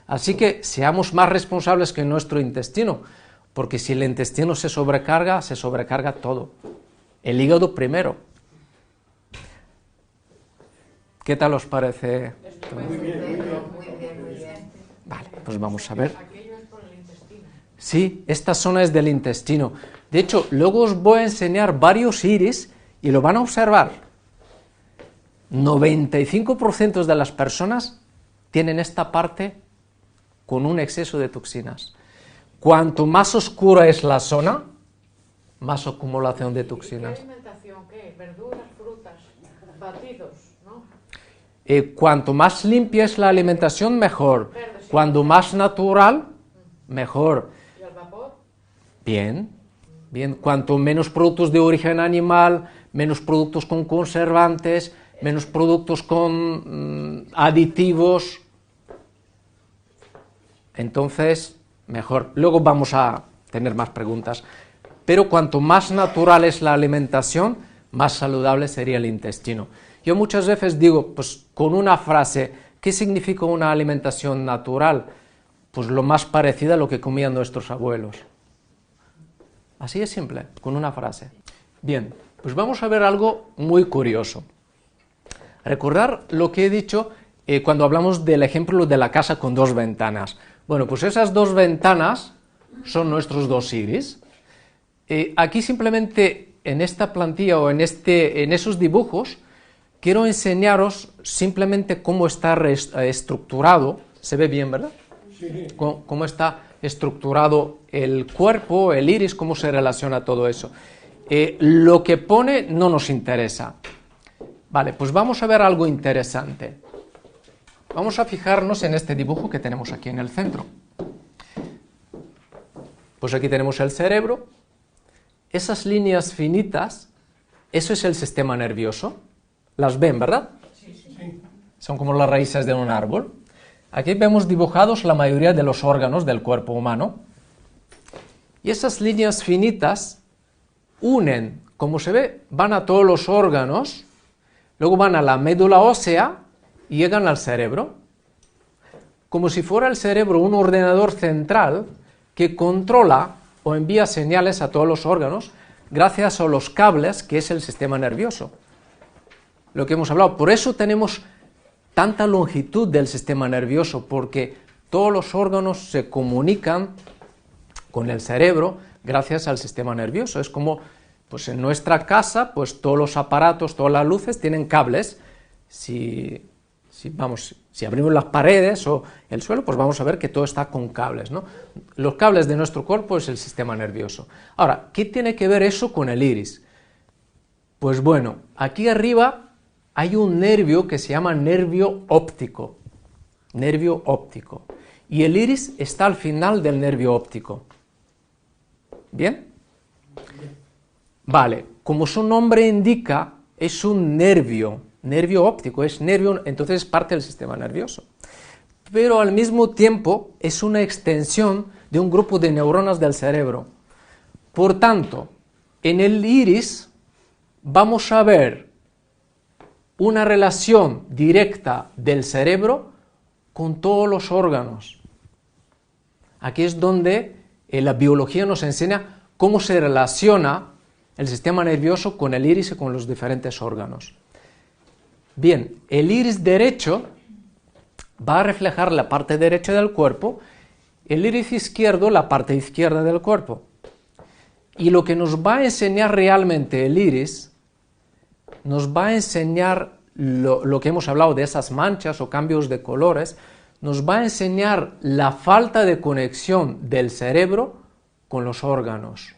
Speaker 1: Así que seamos más responsables que nuestro intestino, porque si el intestino se sobrecarga todo. El hígado primero. ¿Qué tal os parece?
Speaker 2: Muy bien, muy bien.
Speaker 1: Vale, pues vamos a ver.
Speaker 3: Aquello es por el intestino.
Speaker 1: Sí, esta zona es del intestino. De hecho, luego os voy a enseñar varios iris y lo van a observar. 95% de las personas tienen esta parte con un exceso de toxinas. Cuanto más oscura es la zona, más acumulación de
Speaker 3: ¿Qué
Speaker 1: toxinas.
Speaker 3: alimentación? ¿Qué? Verduras, frutas, batidos, ¿no?
Speaker 1: Cuanto más limpia es la alimentación, mejor. Cuanto más natural, mejor.
Speaker 3: ¿Y al vapor?
Speaker 1: Bien, bien. Cuanto menos productos de origen animal, menos productos con conservantes, menos productos con aditivos. Entonces, mejor. Luego vamos a tener más preguntas. Pero cuanto más natural es la alimentación, más saludable sería el intestino. Yo muchas veces digo, pues con una frase, ¿qué significa una alimentación natural? Pues lo más parecido a lo que comían nuestros abuelos. Así es simple, con una frase. Bien, pues vamos a ver algo muy curioso. Recordar lo que he dicho cuando hablamos del ejemplo de la casa con dos ventanas. Bueno, pues esas dos ventanas son nuestros dos iris. Aquí simplemente en esta plantilla o en esos dibujos quiero enseñaros simplemente cómo está estructurado, se ve bien, ¿verdad?
Speaker 2: Sí.
Speaker 1: Cómo está estructurado el cuerpo, el iris, cómo se relaciona todo eso. Lo que pone no nos interesa. Vale, pues vamos a ver algo interesante. Vamos a fijarnos en este dibujo que tenemos aquí en el centro. Pues aquí tenemos el cerebro. Esas líneas finitas, eso es el sistema nervioso. Las ven, ¿verdad?
Speaker 2: Sí.
Speaker 1: Son como las raíces de un árbol. Aquí vemos dibujados la mayoría de los órganos del cuerpo humano. Y esas líneas finitas unen, como se ve, van a todos los órganos, luego van a la médula ósea y llegan al cerebro. Como si fuera el cerebro un ordenador central que controla o envía señales a todos los órganos gracias a los cables que es el sistema nervioso. Lo que hemos hablado, por eso tenemos tanta longitud del sistema nervioso, porque todos los órganos se comunican con el cerebro gracias al sistema nervioso. Es como, pues en nuestra casa, pues todos los aparatos, todas las luces tienen cables. Si abrimos las paredes o el suelo, pues vamos a ver que todo está con cables, ¿no? Los cables de nuestro cuerpo es el sistema nervioso. Ahora, ¿qué tiene que ver eso con el iris? Pues bueno, aquí arriba hay un nervio que se llama nervio óptico. Nervio óptico. Y el iris está al final del nervio óptico. ¿Bien? Vale, como su nombre indica, es un nervio óptico, es nervio, entonces es parte del sistema nervioso. Pero al mismo tiempo es una extensión de un grupo de neuronas del cerebro. Por tanto, en el iris vamos a ver una relación directa del cerebro con todos los órganos. Aquí es donde la biología nos enseña cómo se relaciona el sistema nervioso con el iris y con los diferentes órganos. Bien, el iris derecho va a reflejar la parte derecha del cuerpo, el iris izquierdo la parte izquierda del cuerpo. Y lo que nos va a enseñar realmente el iris, nos va a enseñar lo que hemos hablado de esas manchas o cambios de colores, nos va a enseñar la falta de conexión del cerebro con los órganos.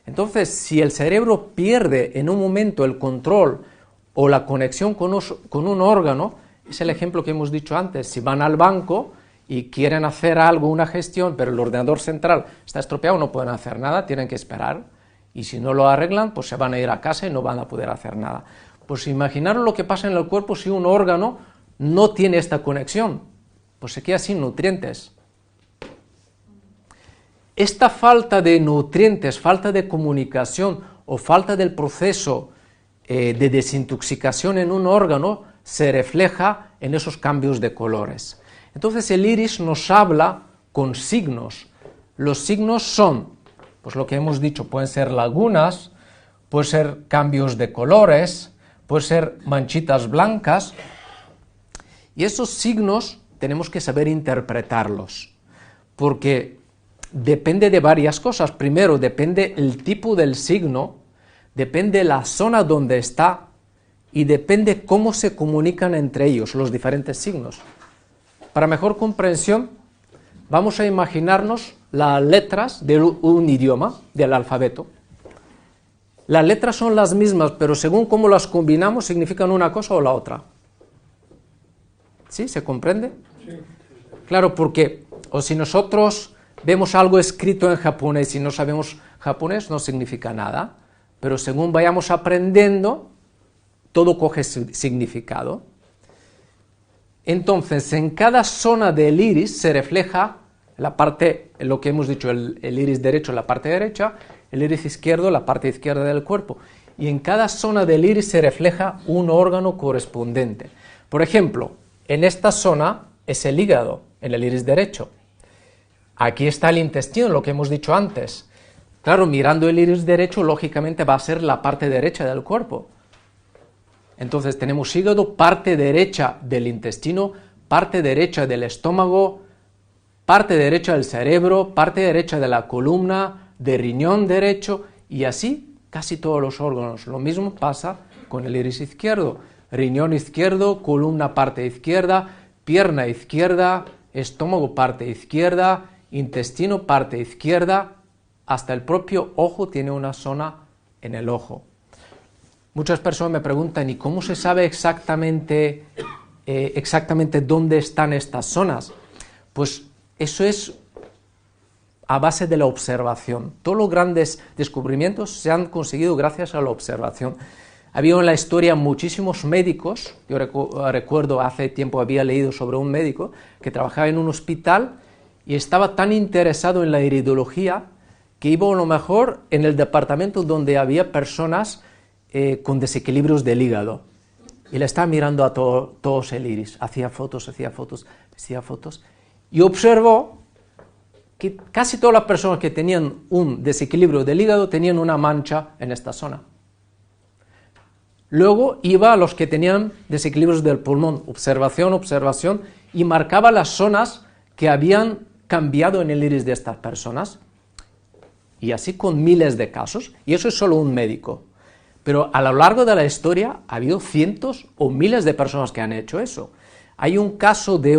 Speaker 1: Entonces, si el cerebro pierde en un momento el control o la conexión con un órgano, es el ejemplo que hemos dicho antes. Si van al banco y quieren hacer algo, una gestión, pero el ordenador central está estropeado, no pueden hacer nada, tienen que esperar. Y si no lo arreglan, pues se van a ir a casa y no van a poder hacer nada. Pues imaginaros lo que pasa en el cuerpo si un órgano no tiene esta conexión, pues se queda sin nutrientes. Esta falta de nutrientes, falta de comunicación o falta del proceso de desintoxicación en un órgano se refleja en esos cambios de colores. Entonces el iris nos habla con signos. Los signos son, pues lo que hemos dicho, pueden ser lagunas, pueden ser cambios de colores, pueden ser manchitas blancas, y esos signos tenemos que saber interpretarlos, porque depende de varias cosas. Primero, depende el tipo del signo, depende la zona donde está y depende cómo se comunican entre ellos los diferentes signos. Para mejor comprensión, vamos a imaginarnos las letras de un idioma, del alfabeto. Las letras son las mismas, pero según cómo las combinamos significan una cosa o la otra. ¿Sí? ¿Se comprende?
Speaker 2: Sí.
Speaker 1: Claro, porque o si nosotros vemos algo escrito en japonés y no sabemos japonés, no significa nada, pero según vayamos aprendiendo, todo coge significado. Entonces, en cada zona del iris se refleja la parte, lo que hemos dicho, el iris derecho, la parte derecha, el iris izquierdo, la parte izquierda del cuerpo. Y en cada zona del iris se refleja un órgano correspondiente. Por ejemplo, en esta zona es el hígado, en el iris derecho. Aquí está el intestino, lo que hemos dicho antes. Claro, mirando el iris derecho, lógicamente va a ser la parte derecha del cuerpo. Entonces tenemos hígado, parte derecha del intestino, parte derecha del estómago, parte derecha del cerebro, parte derecha de la columna, de riñón derecho, y así casi todos los órganos. Lo mismo pasa con el iris izquierdo, riñón izquierdo, columna parte izquierda, pierna izquierda, estómago parte izquierda, intestino parte izquierda, hasta el propio ojo tiene una zona en el ojo. Muchas personas me preguntan, ¿y cómo se sabe exactamente dónde están estas zonas? Pues eso es a base de la observación. Todos los grandes descubrimientos se han conseguido gracias a la observación. Había en la historia muchísimos médicos. Yo recuerdo hace tiempo había leído sobre un médico que trabajaba en un hospital y estaba tan interesado en la iridología que iba a lo mejor en el departamento donde había personas con desequilibrios del hígado. Y le estaba mirando a todos el iris. Hacía fotos, y observó que casi todas las personas que tenían un desequilibrio del hígado tenían una mancha en esta zona. Luego iba a los que tenían desequilibrios del pulmón, observación, y marcaba las zonas que habían cambiado en el iris de estas personas. Y así con miles de casos, y eso es solo un médico. Pero a lo largo de la historia ha habido cientos o miles de personas que han hecho eso. Hay un caso de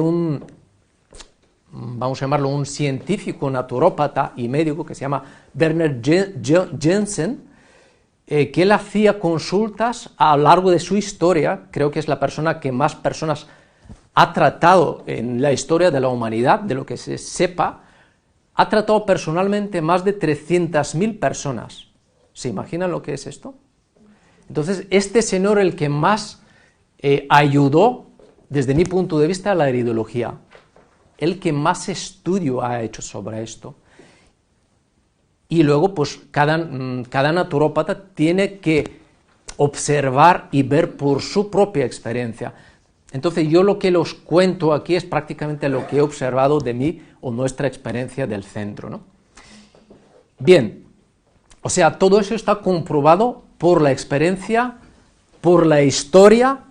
Speaker 1: vamos a llamarlo un científico naturópata y médico que se llama Werner Jensen, que él hacía consultas a lo largo de su historia. Creo que es la persona que más personas ha tratado en la historia de la humanidad, de lo que se sepa. Ha tratado personalmente más de 300.000 personas. ¿Se imaginan lo que es esto? Entonces, este señor el que más ayudó, desde mi punto de vista, a la iridología. El que más estudio ha hecho sobre esto. Y luego, pues, cada naturópata tiene que observar y ver por su propia experiencia. Entonces, yo lo que los cuento aquí es prácticamente lo que he observado de mí o nuestra experiencia del centro, ¿no? Bien, o sea, todo eso está comprobado por la experiencia, por la historia,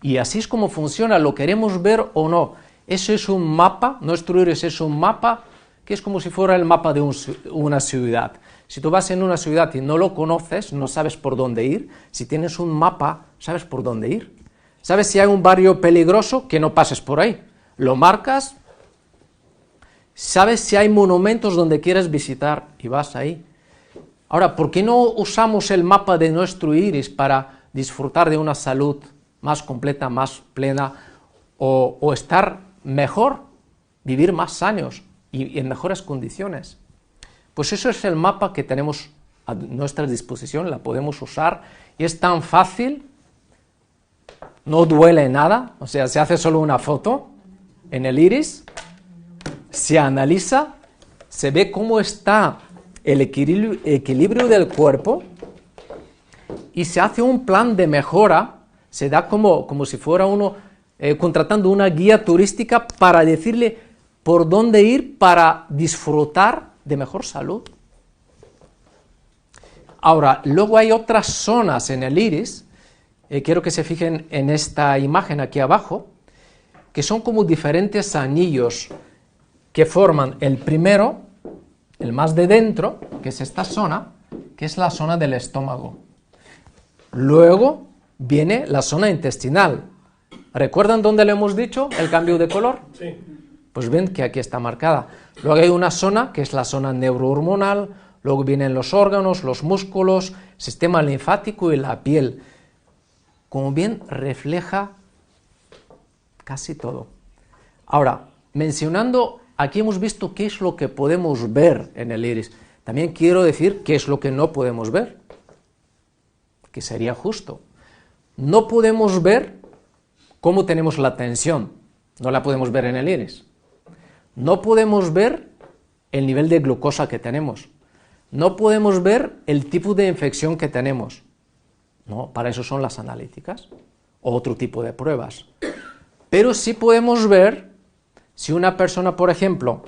Speaker 1: y así es como funciona, lo queremos ver o no. Eso es un mapa, nuestro iris es un mapa que es como si fuera el mapa de una ciudad. Si tú vas en una ciudad y no lo conoces, no sabes por dónde ir. Si tienes un mapa, sabes por dónde ir. Sabes si hay un barrio peligroso, que no pases por ahí. Lo marcas. Sabes si hay monumentos donde quieres visitar y vas ahí. Ahora, ¿por qué no usamos el mapa de nuestro iris para disfrutar de una salud más completa, más plena, o estar mejor, vivir más años y en mejores condiciones? Pues eso es el mapa que tenemos a nuestra disposición, la podemos usar, y es tan fácil, no duele nada, o sea, se hace solo una foto en el iris, se analiza, se ve cómo está el equilibrio del cuerpo y se hace un plan de mejora. Se da como si fuera uno contratando una guía turística para decirle por dónde ir para disfrutar de mejor salud. Ahora, luego hay otras zonas en el iris, quiero que se fijen en esta imagen aquí abajo, que son como diferentes anillos que forman el primero, el más de dentro, que es esta zona, que es la zona del estómago. Luego viene la zona intestinal. ¿Recuerdan dónde le hemos dicho el cambio de color?
Speaker 2: Sí.
Speaker 1: Pues ven que aquí está marcada. Luego hay una zona que es la zona neurohormonal, luego vienen los órganos, los músculos, sistema linfático y la piel. Como bien refleja casi todo. Ahora, mencionando, aquí hemos visto qué es lo que podemos ver en el iris. También quiero decir qué es lo que no podemos ver, que sería justo. No podemos ver cómo tenemos la tensión, no la podemos ver en el iris. No podemos ver el nivel de glucosa que tenemos. No podemos ver el tipo de infección que tenemos. No, para eso son las analíticas o otro tipo de pruebas. Pero sí podemos ver si una persona, por ejemplo,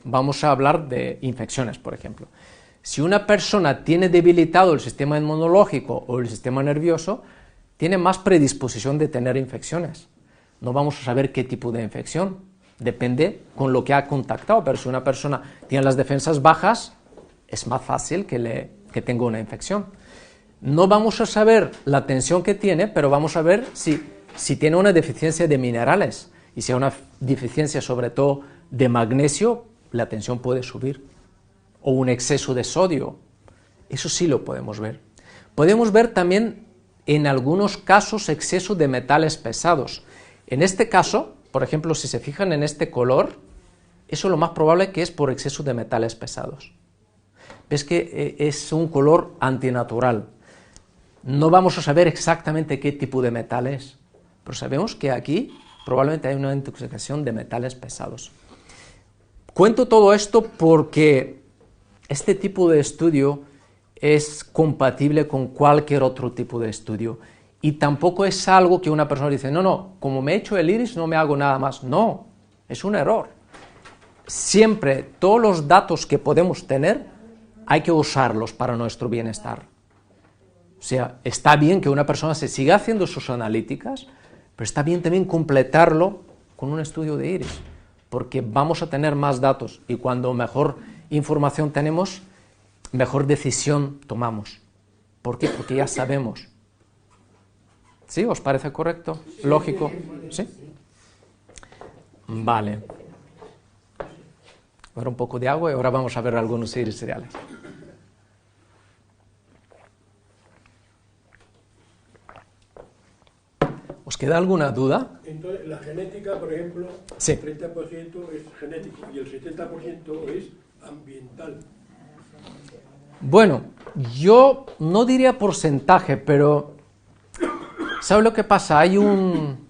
Speaker 1: vamos a hablar de infecciones, por ejemplo. Si una persona tiene debilitado el sistema inmunológico o el sistema nervioso, tiene más predisposición de tener infecciones. No vamos a saber qué tipo de infección, depende con lo que ha contactado, pero si una persona tiene las defensas bajas, es más fácil que tenga una infección. No vamos a saber la tensión que tiene, pero vamos a ver si tiene una deficiencia de minerales. Y si hay una deficiencia sobre todo de magnesio, la tensión puede subir. O un exceso de sodio. Eso sí lo podemos ver. Podemos ver también en algunos casos exceso de metales pesados. En este caso, por ejemplo, si se fijan en este color, eso lo más probable que es por exceso de metales pesados. Ves que es un color antinatural. No vamos a saber exactamente qué tipo de metal es, pero sabemos que aquí probablemente hay una intoxicación de metales pesados. Cuento todo esto porque este tipo de estudio es compatible con cualquier otro tipo de estudio y tampoco es algo que una persona dice, no, como me he hecho el iris no me hago nada más. No, es un error. Siempre todos los datos que podemos tener hay que usarlos para nuestro bienestar. O sea, está bien que una persona se siga haciendo sus analíticas, pero está bien también completarlo con un estudio de iris, porque vamos a tener más datos y cuando mejor información tenemos, mejor decisión tomamos. ¿Por qué? Porque ya sabemos. ¿Sí? ¿Os parece correcto? ¿Lógico? ¿Sí? Vale. Ahora un poco de agua y ahora vamos a ver algunos iris cereales. ¿Os queda alguna duda?
Speaker 2: Entonces, la genética, por ejemplo,
Speaker 1: Sí.
Speaker 2: el 30% es genético y el 70% es ambiental.
Speaker 1: Bueno, yo no diría porcentaje, pero ¿sabe lo que pasa? Hay un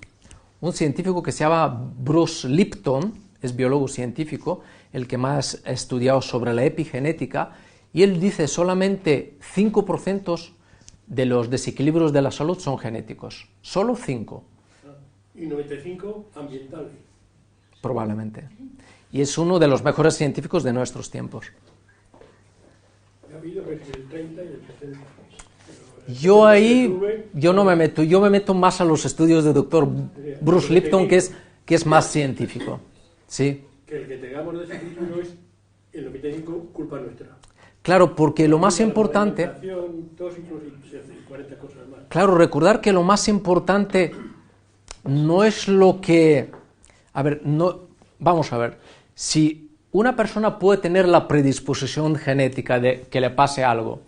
Speaker 1: científico que se llama Bruce Lipton, es biólogo científico, el que más ha estudiado sobre la epigenética, y él dice solamente 5% de los desequilibrios de la salud son genéticos, solo 5.
Speaker 2: Y 95 ambientales.
Speaker 1: Probablemente. Y es uno de los mejores científicos de nuestros tiempos.
Speaker 2: Ha habido el 30 y el 70.
Speaker 1: Yo ahí, yo no me meto, yo me meto más a los estudios del doctor Bruce Lipton, que es más científico. ¿Sí?
Speaker 2: Que el que tengamos desequilibrio es el 95 culpa nuestra.
Speaker 1: Claro, porque lo más importante...
Speaker 2: Todos incluso 40 cosas más.
Speaker 1: Claro, recordar que lo más importante no es lo que... A ver, no, vamos a ver, si una persona puede tener la predisposición genética de que le pase algo,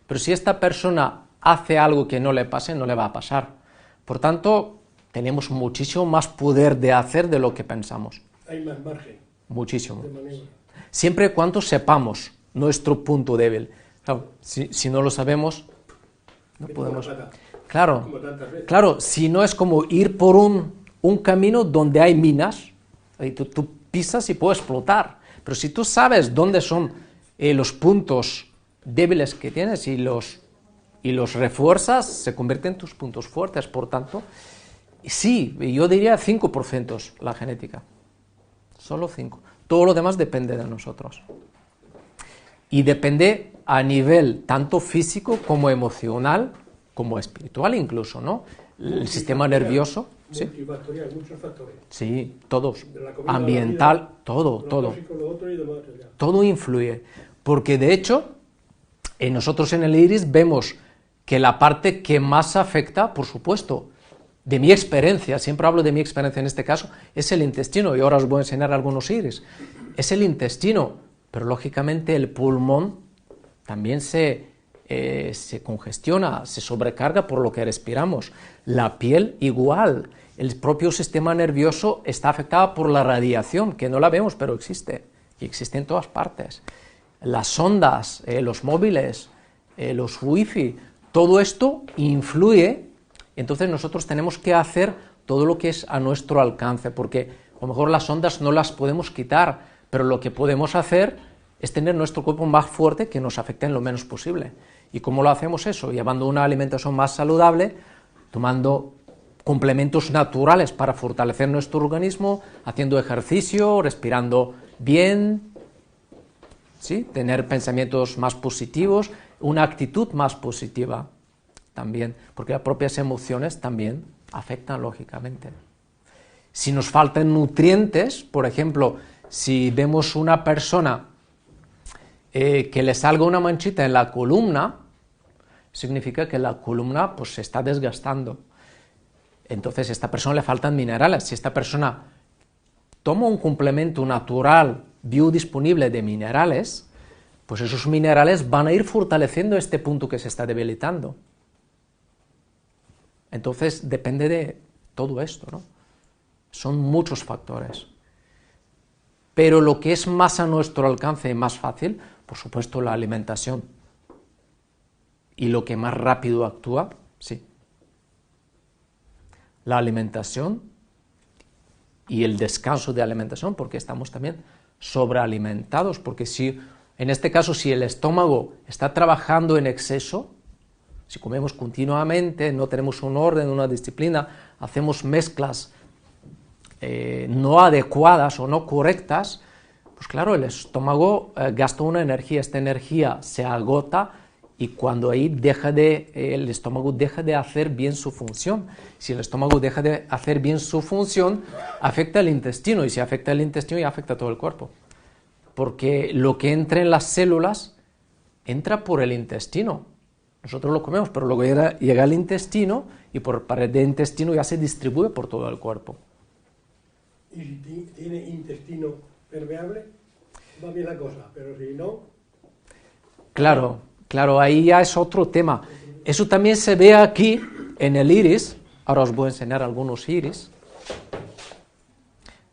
Speaker 1: pero si esta persona hace algo que no le pase, no le va a pasar. Por tanto, tenemos muchísimo más poder de hacer de lo que pensamos.
Speaker 2: Hay más margen
Speaker 1: Muchísimo.
Speaker 2: de maniobra.
Speaker 1: Siempre y cuando sepamos nuestro punto débil. Claro, si no lo sabemos, no podemos... Claro,
Speaker 2: Como tantas veces.
Speaker 1: claro, si no es como ir por un camino donde hay minas, y tú pisas y puede explotar. Pero si tú sabes dónde son los puntos débiles que tienes y los refuerzas, se convierten en tus puntos fuertes. Por tanto, sí, yo diría 5% la genética. Solo 5%. Todo lo demás depende de nosotros. Y depende a nivel tanto físico como emocional, como espiritual incluso, ¿no? El sistema nervioso. ¿Sí?
Speaker 2: Multifactorial, muchos factores.
Speaker 1: Sí, todos.
Speaker 2: De la comida,
Speaker 1: Ambiental,
Speaker 2: la vida,
Speaker 1: todo,
Speaker 2: Lo
Speaker 1: todo.
Speaker 2: tóxico, lo otro y demás, ya.
Speaker 1: Todo influye. Porque de hecho, nosotros en el iris vemos que la parte que más afecta, por supuesto, de mi experiencia, siempre hablo de mi experiencia en este caso, es el intestino, y ahora os voy a enseñar algunos iris. Es el intestino, pero lógicamente el pulmón también se congestiona, se sobrecarga por lo que respiramos. La piel igual. El propio sistema nervioso está afectado por la radiación, que no la vemos, pero existe, y existe en todas partes. Las ondas, los móviles, los wifi, todo esto influye, entonces nosotros tenemos que hacer todo lo que es a nuestro alcance, porque a lo mejor las ondas no las podemos quitar, pero lo que podemos hacer es tener nuestro cuerpo más fuerte que nos afecte en lo menos posible. ¿Y cómo lo hacemos eso? Llevando una alimentación más saludable, tomando complementos naturales para fortalecer nuestro organismo, haciendo ejercicio, respirando bien, ¿sí? Tener pensamientos más positivos, una actitud más positiva también, porque las propias emociones también afectan lógicamente. Si nos faltan nutrientes, por ejemplo, si vemos una persona que le salga una manchita en la columna, significa que la columna pues, se está desgastando. Entonces, a esta persona le faltan minerales. Si esta persona toma un complemento natural, biodisponible de minerales, pues esos minerales van a ir fortaleciendo este punto que se está debilitando. Entonces, depende de todo esto, ¿no? Son muchos factores. Pero lo que es más a nuestro alcance y más fácil, por supuesto, la alimentación. Y lo que más rápido actúa, sí. La alimentación y el descanso de alimentación, porque estamos también sobrealimentados, porque si, en este caso, si el estómago está trabajando en exceso, si comemos continuamente, no tenemos un orden, una disciplina, hacemos mezclas no adecuadas o no correctas, pues claro, el estómago gasta una energía, esta energía se agota y cuando ahí el estómago deja de hacer bien su función. Si el estómago deja de hacer bien su función, afecta el intestino, y si afecta el intestino ya afecta todo el cuerpo. Porque lo que entra en las células entra por el intestino. Nosotros lo comemos, pero luego llega al intestino y por pared de intestino ya se distribuye por todo el cuerpo.
Speaker 2: Y si tiene intestino permeable, va bien la cosa, pero si no...
Speaker 1: Claro, ahí ya es otro tema. Eso también se ve aquí en el iris. Ahora os voy a enseñar algunos iris.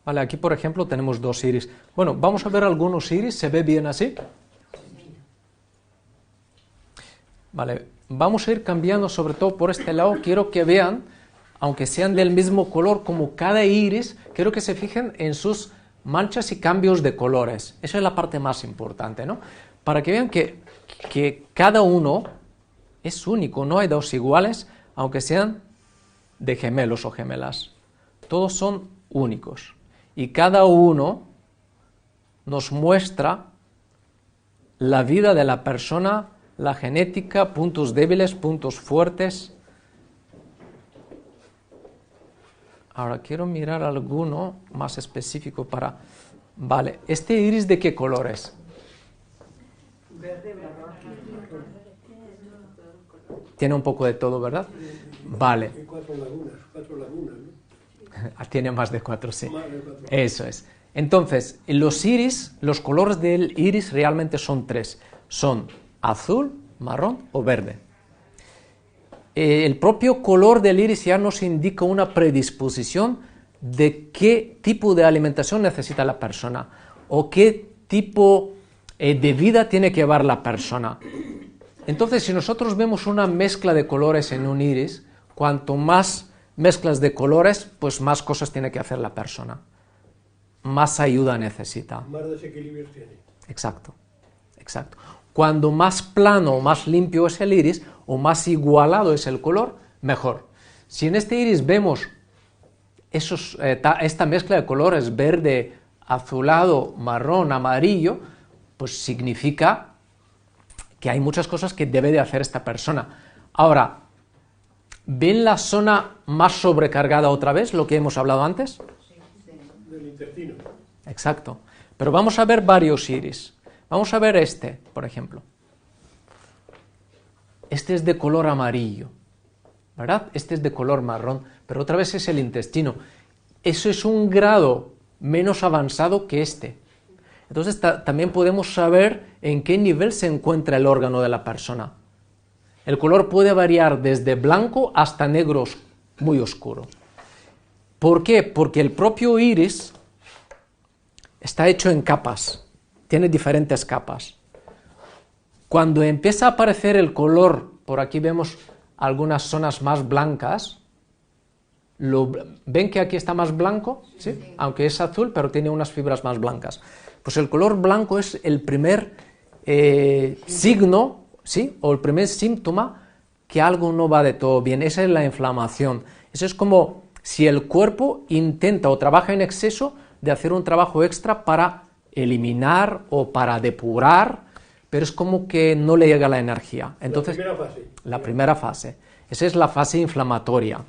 Speaker 1: Vale, aquí por ejemplo tenemos dos iris. Bueno, vamos a ver algunos iris, ¿se ve bien así? Vale, vamos a ir cambiando sobre todo por este lado. Quiero que vean, aunque sean del mismo color, como cada iris, quiero que se fijen en sus manchas y cambios de colores. Esa es la parte más importante, ¿no? Para que vean que cada uno es único, no hay dos iguales, aunque sean de gemelos o gemelas. Todos son únicos. Y cada uno nos muestra la vida de la persona, la genética, puntos débiles, puntos fuertes. Ahora quiero mirar alguno más específico para... Vale, ¿este iris de qué color es?
Speaker 4: Verde, marrón.
Speaker 1: Tiene un poco de todo, ¿verdad? Vale.
Speaker 2: Hay cuatro lagunas, ¿no?
Speaker 1: Tiene más de 4, sí.
Speaker 2: Más de 4.
Speaker 1: Eso es. Entonces, los iris, los colores del iris realmente son 3. Son azul, marrón o verde. El propio color del iris ya nos indica una predisposición de qué tipo de alimentación necesita la persona o qué tipo de vida tiene que llevar la persona. Entonces, si nosotros vemos una mezcla de colores en un iris, cuanto más mezclas de colores, pues más cosas tiene que hacer la persona. Más ayuda necesita.
Speaker 2: Más desequilibrios tiene.
Speaker 1: Exacto. Cuando más plano o más limpio es el iris, o más igualado es el color, mejor. Si en este iris vemos esta mezcla de colores verde, azulado, marrón, amarillo, pues significa que hay muchas cosas que debe de hacer esta persona. Ahora, ¿ven la zona más sobrecargada otra vez, lo que hemos hablado antes?
Speaker 2: Del intestino.
Speaker 1: Exacto. Pero vamos a ver varios iris. Vamos a ver este, por ejemplo. Este es de color amarillo, ¿verdad? Este es de color marrón, pero otra vez es el intestino. Eso es un grado menos avanzado que este. Entonces también podemos saber en qué nivel se encuentra el órgano de la persona. El color puede variar desde blanco hasta negro muy oscuro. ¿Por qué? Porque el propio iris está hecho en capas, tiene diferentes capas. Cuando empieza a aparecer el color, por aquí vemos algunas zonas más blancas. ¿Ven que aquí está más blanco? ¿Sí? Aunque es azul, pero tiene unas fibras más blancas. Pues el color blanco es el primer signo, ¿sí? O el primer síntoma que algo no va de todo bien. Esa es la inflamación. Eso es como si el cuerpo intenta o trabaja en exceso de hacer un trabajo extra para eliminar o para depurar, pero es como que no le llega la energía. Entonces, la primera fase. Esa es la fase inflamatoria.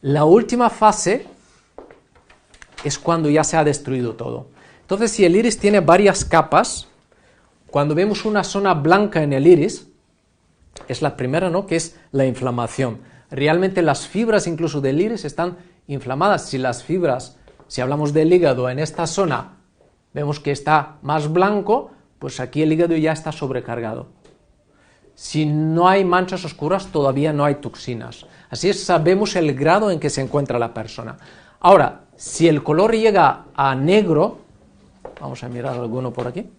Speaker 1: La última fase es cuando ya se ha destruido todo. Entonces, si el iris tiene varias capas, cuando vemos una zona blanca en el iris, es la primera, ¿no?, que es la inflamación. Realmente las fibras incluso del iris están inflamadas. Si hablamos del hígado en esta zona, vemos que está más blanco, pues aquí el hígado ya está sobrecargado. Si no hay manchas oscuras, todavía no hay toxinas. Así es, sabemos el grado en que se encuentra la persona. Ahora, si el color llega a negro, vamos a mirar alguno por aquí.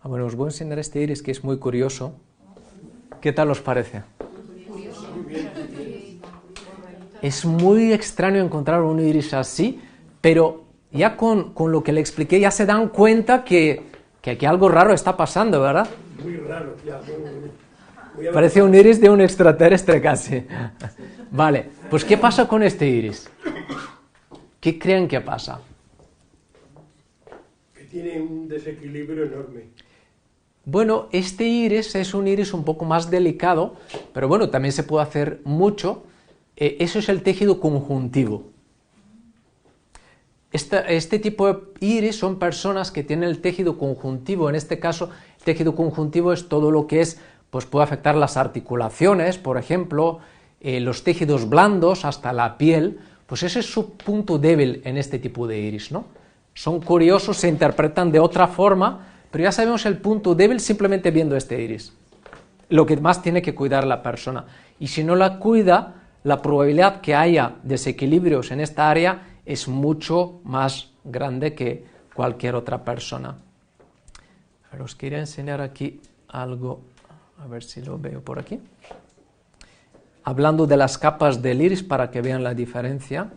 Speaker 1: Bueno, os voy a enseñar este iris que es muy curioso. ¿Qué tal os parece? Es muy extraño encontrar un iris así, pero ya con lo que le expliqué ya se dan cuenta que aquí algo raro está pasando, ¿verdad?
Speaker 2: Muy raro, ya.
Speaker 1: Parece un iris de un extraterrestre casi. Vale, pues ¿qué pasa con este iris? ¿Qué creen que pasa?
Speaker 2: Que tiene un desequilibrio enorme.
Speaker 1: Bueno, este iris es un iris un poco más delicado, pero bueno, también se puede hacer mucho. Eso es el tejido conjuntivo. Este tipo de iris son personas que tienen el tejido conjuntivo. En este caso, el tejido conjuntivo es todo lo que es, pues puede afectar las articulaciones, por ejemplo, los tejidos blandos, hasta la piel. Pues ese es su punto débil en este tipo de iris, ¿no? Son curiosos, se interpretan de otra forma, pero ya sabemos el punto débil simplemente viendo este iris. Lo que más tiene que cuidar la persona. Y si no la cuida, la probabilidad que haya desequilibrios en esta área es mucho más grande que cualquier otra persona. Pero os quería enseñar aquí algo, a ver si lo veo por aquí. Hablando de las capas del iris para que vean la diferencia.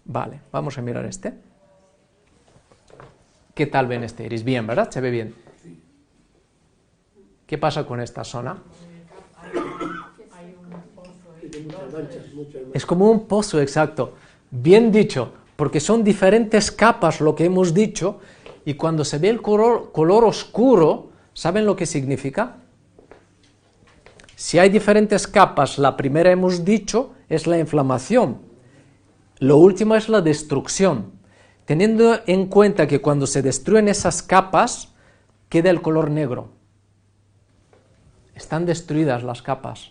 Speaker 1: Vale, vamos a mirar este. ¿Qué tal ven este iris? Bien, ¿verdad? Se ve bien. ¿Qué pasa con esta zona?
Speaker 2: Tiene muchas manchas.
Speaker 1: Es como un pozo, exacto. Bien dicho, porque son diferentes capas lo que hemos dicho, y cuando se ve el color oscuro, ¿saben lo que significa? Si hay diferentes capas, la primera hemos dicho es la inflamación. Lo último es la destrucción. Teniendo en cuenta que cuando se destruyen esas capas, queda el color negro. Están destruidas las capas,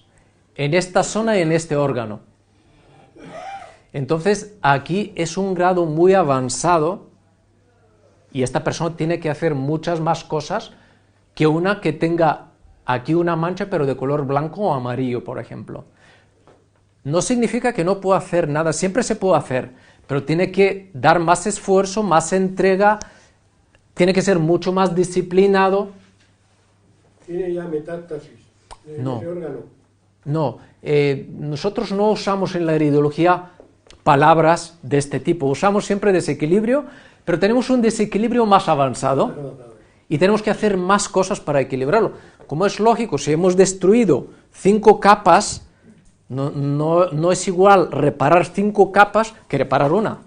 Speaker 1: en esta zona y en este órgano. Entonces, aquí es un grado muy avanzado, y esta persona tiene que hacer muchas más cosas que una que tenga aquí una mancha, pero de color blanco o amarillo, por ejemplo. No significa que no pueda hacer nada, siempre se puede hacer, pero tiene que dar más esfuerzo, más entrega, tiene que ser mucho más disciplinado.
Speaker 2: Tiene ya metástasis en
Speaker 1: No.
Speaker 2: ese órgano.
Speaker 1: No, nosotros no usamos en la iridología palabras de este tipo, usamos siempre desequilibrio, pero tenemos un desequilibrio más avanzado y tenemos que hacer más cosas para equilibrarlo. Como es lógico, si hemos destruido 5 capas, no es igual reparar 5 capas que reparar una,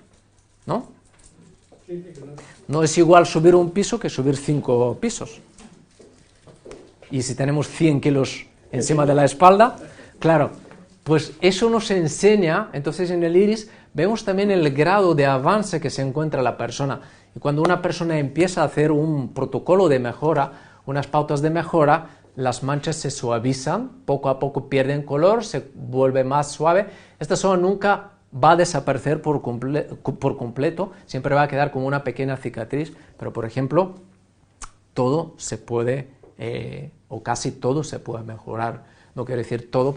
Speaker 1: ¿no?
Speaker 2: Sí, claro.
Speaker 1: No es igual subir un piso que subir 5 pisos. Y si tenemos 100 kilos encima de la espalda, claro, pues eso nos enseña. Entonces en el iris vemos también el grado de avance que se encuentra la persona. Y cuando una persona empieza a hacer un protocolo de mejora, unas pautas de mejora, las manchas se suavizan, poco a poco pierden color, se vuelve más suave. Esta zona nunca va a desaparecer por completo, siempre va a quedar como una pequeña cicatriz, pero por ejemplo, todo se puede, o casi todo se puede mejorar. No quiero decir todo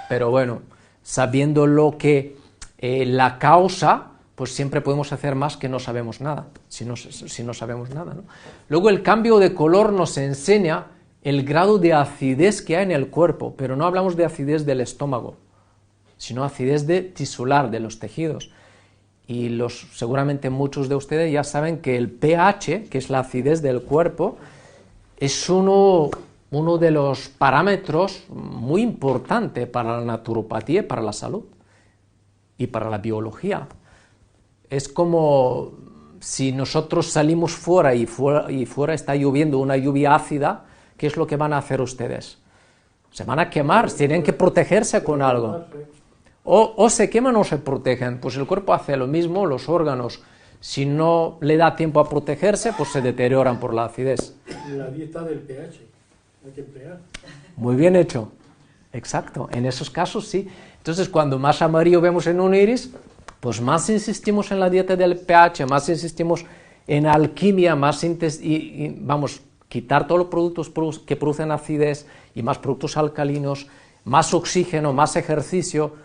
Speaker 1: pero bueno, sabiendo lo que la causa, pues siempre podemos hacer más que no sabemos nada, si no sabemos nada, ¿no? Luego el cambio de color nos enseña el grado de acidez que hay en el cuerpo, pero no hablamos de acidez del estómago, sino acidez tisular de los tejidos. Y seguramente muchos de ustedes ya saben que el pH, que es la acidez del cuerpo, es uno de los parámetros muy importantes para la naturopatía, para la salud y para la biología. Es como si nosotros salimos fuera y fuera está lloviendo una lluvia ácida, ¿qué es lo que van a hacer ustedes? Se van a quemar, tienen que protegerse con algo. O se queman o se protegen. Pues el cuerpo hace lo mismo, los órganos, si no le da tiempo a protegerse, pues se deterioran por la acidez.
Speaker 2: La dieta del pH, hay que emplear.
Speaker 1: Muy bien hecho. Exacto, en esos casos sí. Entonces, cuando más amarillo vemos en un iris, pues más insistimos en la dieta del pH, más insistimos en alquimia, vamos, quitar todos los productos que producen acidez y más productos alcalinos, más oxígeno, más ejercicio,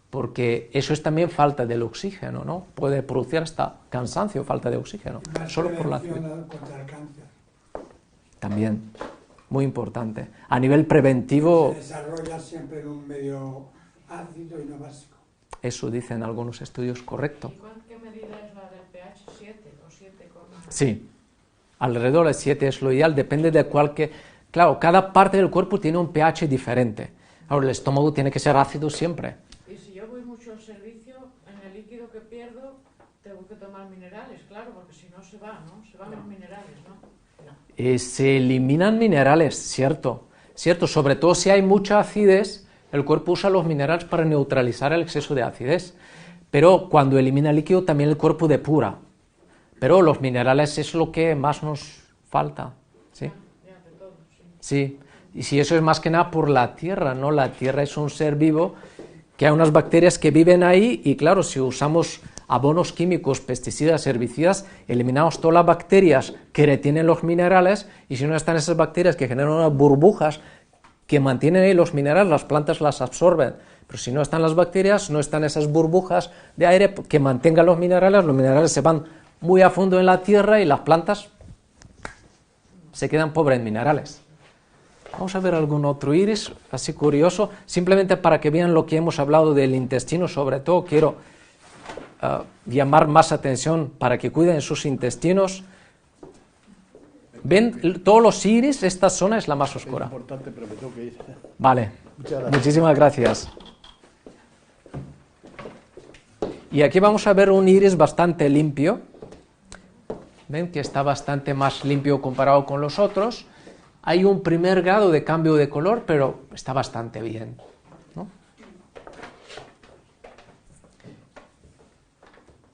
Speaker 1: porque eso es también falta del oxígeno, ¿no? Puede producir hasta cansancio, falta de oxígeno,
Speaker 5: Más
Speaker 1: solo por la acidez.
Speaker 5: contra el cáncer.
Speaker 1: También, muy importante. A nivel preventivo,
Speaker 5: Se desarrolla siempre en un medio ácido y no básico.
Speaker 1: eso dicen algunos estudios, correcto.
Speaker 3: ¿Y qué medida es la del pH? ¿7 o 7?
Speaker 1: Sí, alrededor de 7 es lo ideal, depende de Claro, cada parte del cuerpo tiene un pH diferente. Ahora, el estómago tiene que ser ácido siempre.
Speaker 3: Y si yo voy mucho al servicio, en el líquido que pierdo, tengo que tomar minerales, claro, porque si no se va, ¿no? Se van los minerales, ¿no?
Speaker 1: Se eliminan minerales, cierto, sobre todo si hay mucha acidez, el cuerpo usa los minerales para neutralizar el exceso de acidez, pero cuando elimina el líquido también el cuerpo depura, pero los minerales es lo que más nos falta, ¿sí?
Speaker 3: Ya, de todo, sí.
Speaker 1: Sí, y si eso es más que nada por la tierra, ¿no? La tierra es un ser vivo, que hay unas bacterias que viven ahí y claro, si usamos abonos químicos, pesticidas, herbicidas, eliminamos todas las bacterias que retienen los minerales y si no están esas bacterias que generan unas burbujas que mantienen ahí los minerales, las plantas las absorben, pero si no están las bacterias, no están esas burbujas de aire que mantengan los minerales se van muy a fondo en la tierra y las plantas se quedan pobres en minerales. Vamos a ver algún otro iris, así curioso, simplemente para que vean lo que hemos hablado del intestino, sobre todo quiero llamar más atención para que cuiden sus intestinos. ¿Ven todos los iris? Esta zona es la más oscura.
Speaker 6: Es importante, pero me tengo que ir.
Speaker 1: Vale,
Speaker 6: Muchas gracias.
Speaker 1: muchísimas gracias. Y aquí vamos a ver un iris bastante limpio. Ven que está bastante más limpio comparado con los otros. Hay un primer grado de cambio de color, pero está bastante bien, ¿no?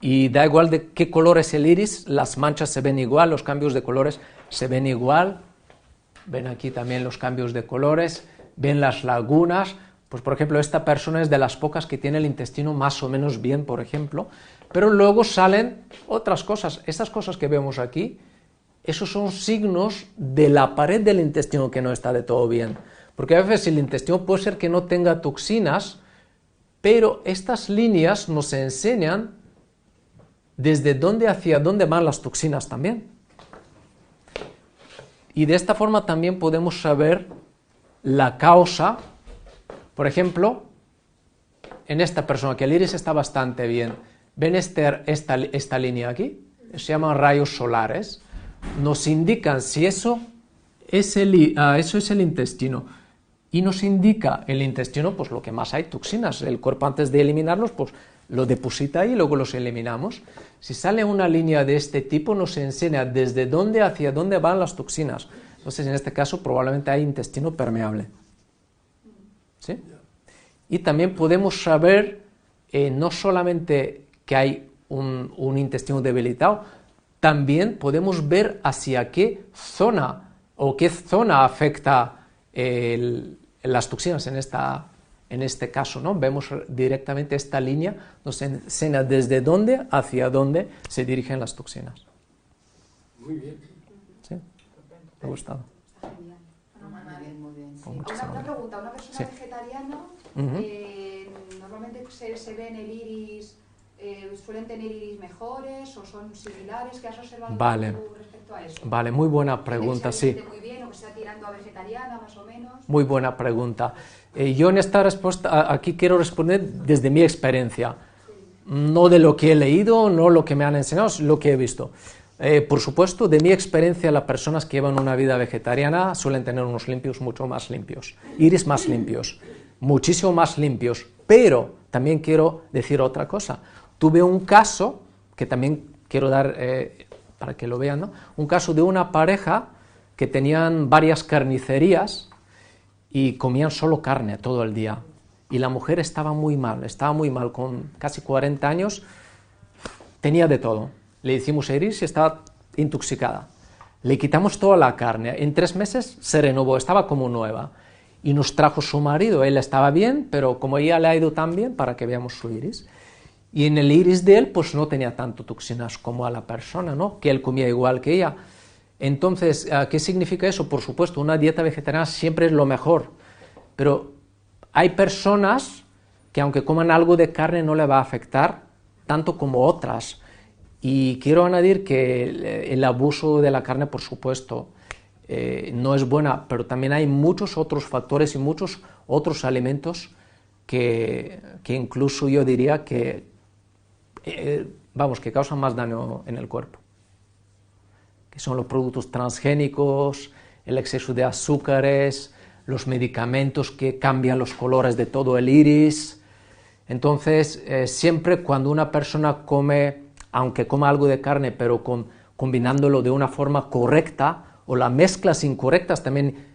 Speaker 1: Y da igual de qué color es el iris, las manchas se ven igual, los cambios de colores se ven igual. Ven aquí también los cambios de colores, ven las lagunas. Pues por ejemplo, esta persona es de las pocas que tiene el intestino más o menos bien, por ejemplo. Pero luego salen otras cosas. Estas cosas que vemos aquí, esos son signos de la pared del intestino que no está de todo bien. Porque a veces el intestino puede ser que no tenga toxinas, pero estas líneas nos enseñan desde dónde hacia dónde van las toxinas también. Y de esta forma también podemos saber la causa. Por ejemplo, en esta persona, que el iris está bastante bien. ¿Ven esta línea aquí? Se llaman rayos solares. Nos indican si eso es el intestino. Y nos indica el intestino, pues lo que más hay, toxinas. El cuerpo antes de eliminarlos, pues lo deposita ahí y luego los eliminamos. Si sale una línea de este tipo, nos enseña desde dónde hacia dónde van las toxinas. Entonces, en este caso, probablemente hay intestino permeable. ¿Sí? Y también podemos saber no solamente que hay un intestino debilitado, también podemos ver hacia qué zona o qué zona afecta las toxinas en este caso, ¿no? Vemos directamente esta línea, nos enseña desde dónde hacia dónde se dirigen las toxinas.
Speaker 2: Muy bien.
Speaker 1: ¿Sí? Me ha gustado.
Speaker 7: Está genial. Muy bien.
Speaker 1: Pues
Speaker 7: Sí.
Speaker 1: muchísimas
Speaker 7: Una
Speaker 1: gracias.
Speaker 7: pregunta, una persona
Speaker 1: Sí.
Speaker 7: vegetariana,
Speaker 1: Ujú.
Speaker 7: normalmente se ve en el iris, suelen tener iris mejores o son similares, ¿qué has observado
Speaker 1: Vale.
Speaker 7: tú respecto a eso?
Speaker 1: Vale, muy buena pregunta,
Speaker 7: ¿Que se
Speaker 1: sí.
Speaker 7: alimente muy bien o que está tirando a vegetariana más o menos?
Speaker 1: Muy buena pregunta. Yo en esta respuesta aquí quiero responder desde mi experiencia, no de lo que he leído, no lo que me han enseñado, lo que he visto. Por supuesto, de mi experiencia, las personas que llevan una vida vegetariana suelen tener unos limpios mucho más limpios, iris más limpios, muchísimo más limpios, pero también quiero decir otra cosa. Tuve un caso, que también quiero dar, para que lo vean, ¿no? Un caso de una pareja que tenían varias carnicerías y comían solo carne todo el día. Y la mujer estaba muy mal, con casi 40 años, tenía de todo. Le hicimos iris y estaba intoxicada. Le quitamos toda la carne. En 3 meses se renovó, estaba como nueva. Y nos trajo su marido. Él estaba bien, pero como ella le ha ido tan bien, para que veamos su iris. Y en el iris de él, pues no tenía tanto toxinas como a la persona, ¿no? Que él comía igual que ella. Entonces, ¿qué significa eso? Por supuesto, una dieta vegetariana siempre es lo mejor. Pero hay personas que aunque coman algo de carne no le va a afectar tanto como otras. Y quiero añadir que el abuso de la carne, por supuesto, no es buena, pero también hay muchos otros factores y muchos otros alimentos que incluso yo diría que, que causan más daño en el cuerpo, que son los productos transgénicos, el exceso de azúcares, los medicamentos que cambian los colores de todo el iris. Entonces, siempre cuando una persona come, aunque coma algo de carne, pero combinándolo de una forma correcta, o las mezclas incorrectas también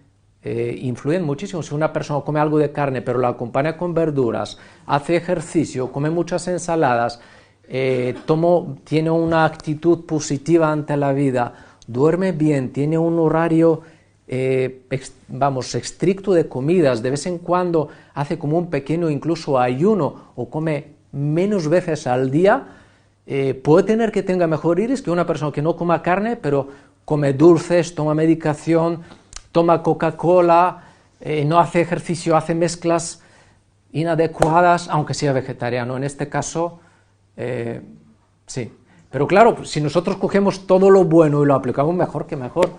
Speaker 1: influyen muchísimo. Si una persona come algo de carne, pero la acompaña con verduras, hace ejercicio, come muchas ensaladas, tiene una actitud positiva ante la vida, duerme bien, tiene un horario estricto de comidas, de vez en cuando hace como un pequeño incluso ayuno o come menos veces al día, puede tener que tenga mejor iris que una persona que no coma carne, pero come dulces, toma medicación, toma Coca-Cola, no hace ejercicio, hace mezclas inadecuadas, aunque sea vegetariano. En este caso, sí. Pero claro, si nosotros cogemos todo lo bueno y lo aplicamos, mejor que mejor.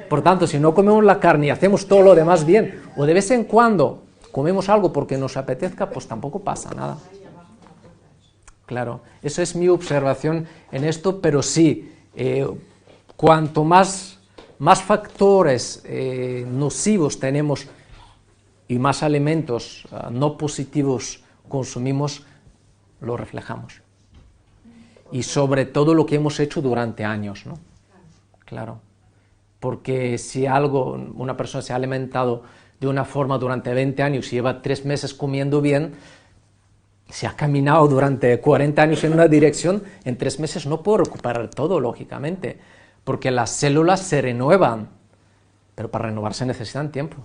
Speaker 1: Por tanto, si no comemos la carne y hacemos todo lo demás bien, o de vez en cuando comemos algo porque nos apetezca, pues tampoco pasa nada. Claro, esa es mi observación en esto, pero sí, cuanto más factores nocivos tenemos y más alimentos no positivos consumimos, lo reflejamos. Y sobre todo lo que hemos hecho durante años, ¿no? Claro. Porque si una persona se ha alimentado de una forma durante 20 años y lleva 3 meses comiendo bien, si ha caminado durante 40 años en una dirección, en 3 meses no puedo recuperar todo, lógicamente, porque las células se renuevan, pero para renovarse necesitan tiempo.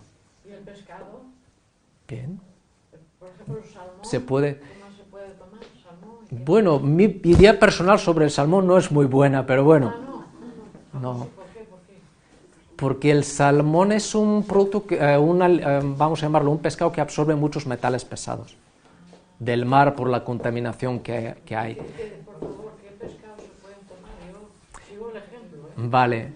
Speaker 3: ¿Y el pescado?
Speaker 1: Bien.
Speaker 3: Por ejemplo, el salmón.
Speaker 1: Se puede.
Speaker 3: ¿Qué más se puede tomar? ¿Salmón?
Speaker 1: Bueno, mi idea personal sobre el salmón no es muy buena, pero bueno. No.
Speaker 3: ¿Por qué? ¿Por qué?
Speaker 1: Porque el salmón es un producto, vamos a llamarlo, un pescado que absorbe muchos metales pesados del mar por la contaminación que hay.
Speaker 3: Por favor, ¿qué pescado se pueden tomar? Yo sigo el ejemplo, ¿eh?
Speaker 1: Vale.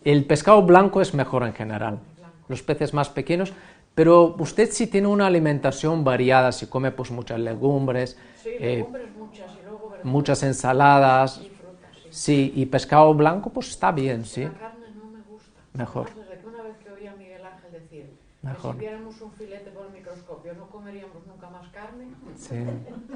Speaker 1: El pescado blanco es mejor en general, los peces más pequeños, pero usted si tiene una alimentación variada, si come pues muchas legumbres,
Speaker 3: Sí, legumbres muchas y luego verduras
Speaker 1: muchas ensaladas,
Speaker 3: y frutas, sí.
Speaker 1: sí, y pescado blanco pues está bien, sí,
Speaker 3: La carne no me gusta.
Speaker 1: mejor.
Speaker 3: Desde que una vez que oí a Miguel Ángel decir
Speaker 1: Mejor.
Speaker 3: que si viéramos un filete por el microscopio no comeríamos nunca más carne,
Speaker 1: Sí.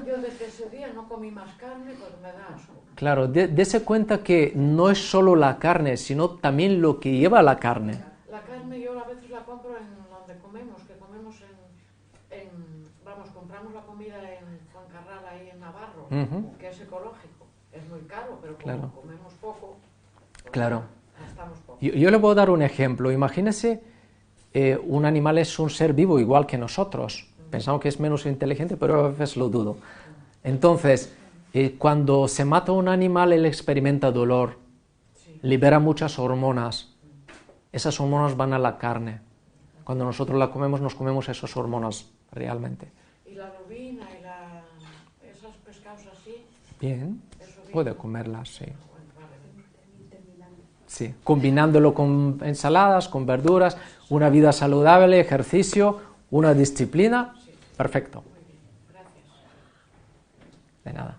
Speaker 3: yo desde ese día no comí más carne porque me da asco.
Speaker 1: Claro, dése cuenta que no es solo la carne, sino también lo que lleva la carne.
Speaker 3: La carne yo a veces la compro en donde comemos, compramos la comida en Fuencarral, ahí en Navarro, que es ecológico. Es muy caro, pero como
Speaker 1: Claro.
Speaker 3: comemos poco, pues
Speaker 1: Claro.
Speaker 3: gastamos poco.
Speaker 1: Yo le puedo dar un ejemplo. Imagínese, un animal es un ser vivo igual que nosotros. Pensamos que es menos inteligente, pero a veces lo dudo. Entonces, cuando se mata un animal, él experimenta dolor, libera muchas hormonas. Esas hormonas van a la carne. Cuando nosotros la comemos, nos comemos esas hormonas realmente.
Speaker 3: Y la lubina y esos pescados así,
Speaker 1: Bien,
Speaker 3: eso bien.
Speaker 1: puede comerlas, sí.
Speaker 3: Bueno, vale.
Speaker 1: Sí, combinándolo con ensaladas, con verduras, una vida saludable, ejercicio, una disciplina, perfecto.
Speaker 3: Muy bien, gracias.
Speaker 1: De nada.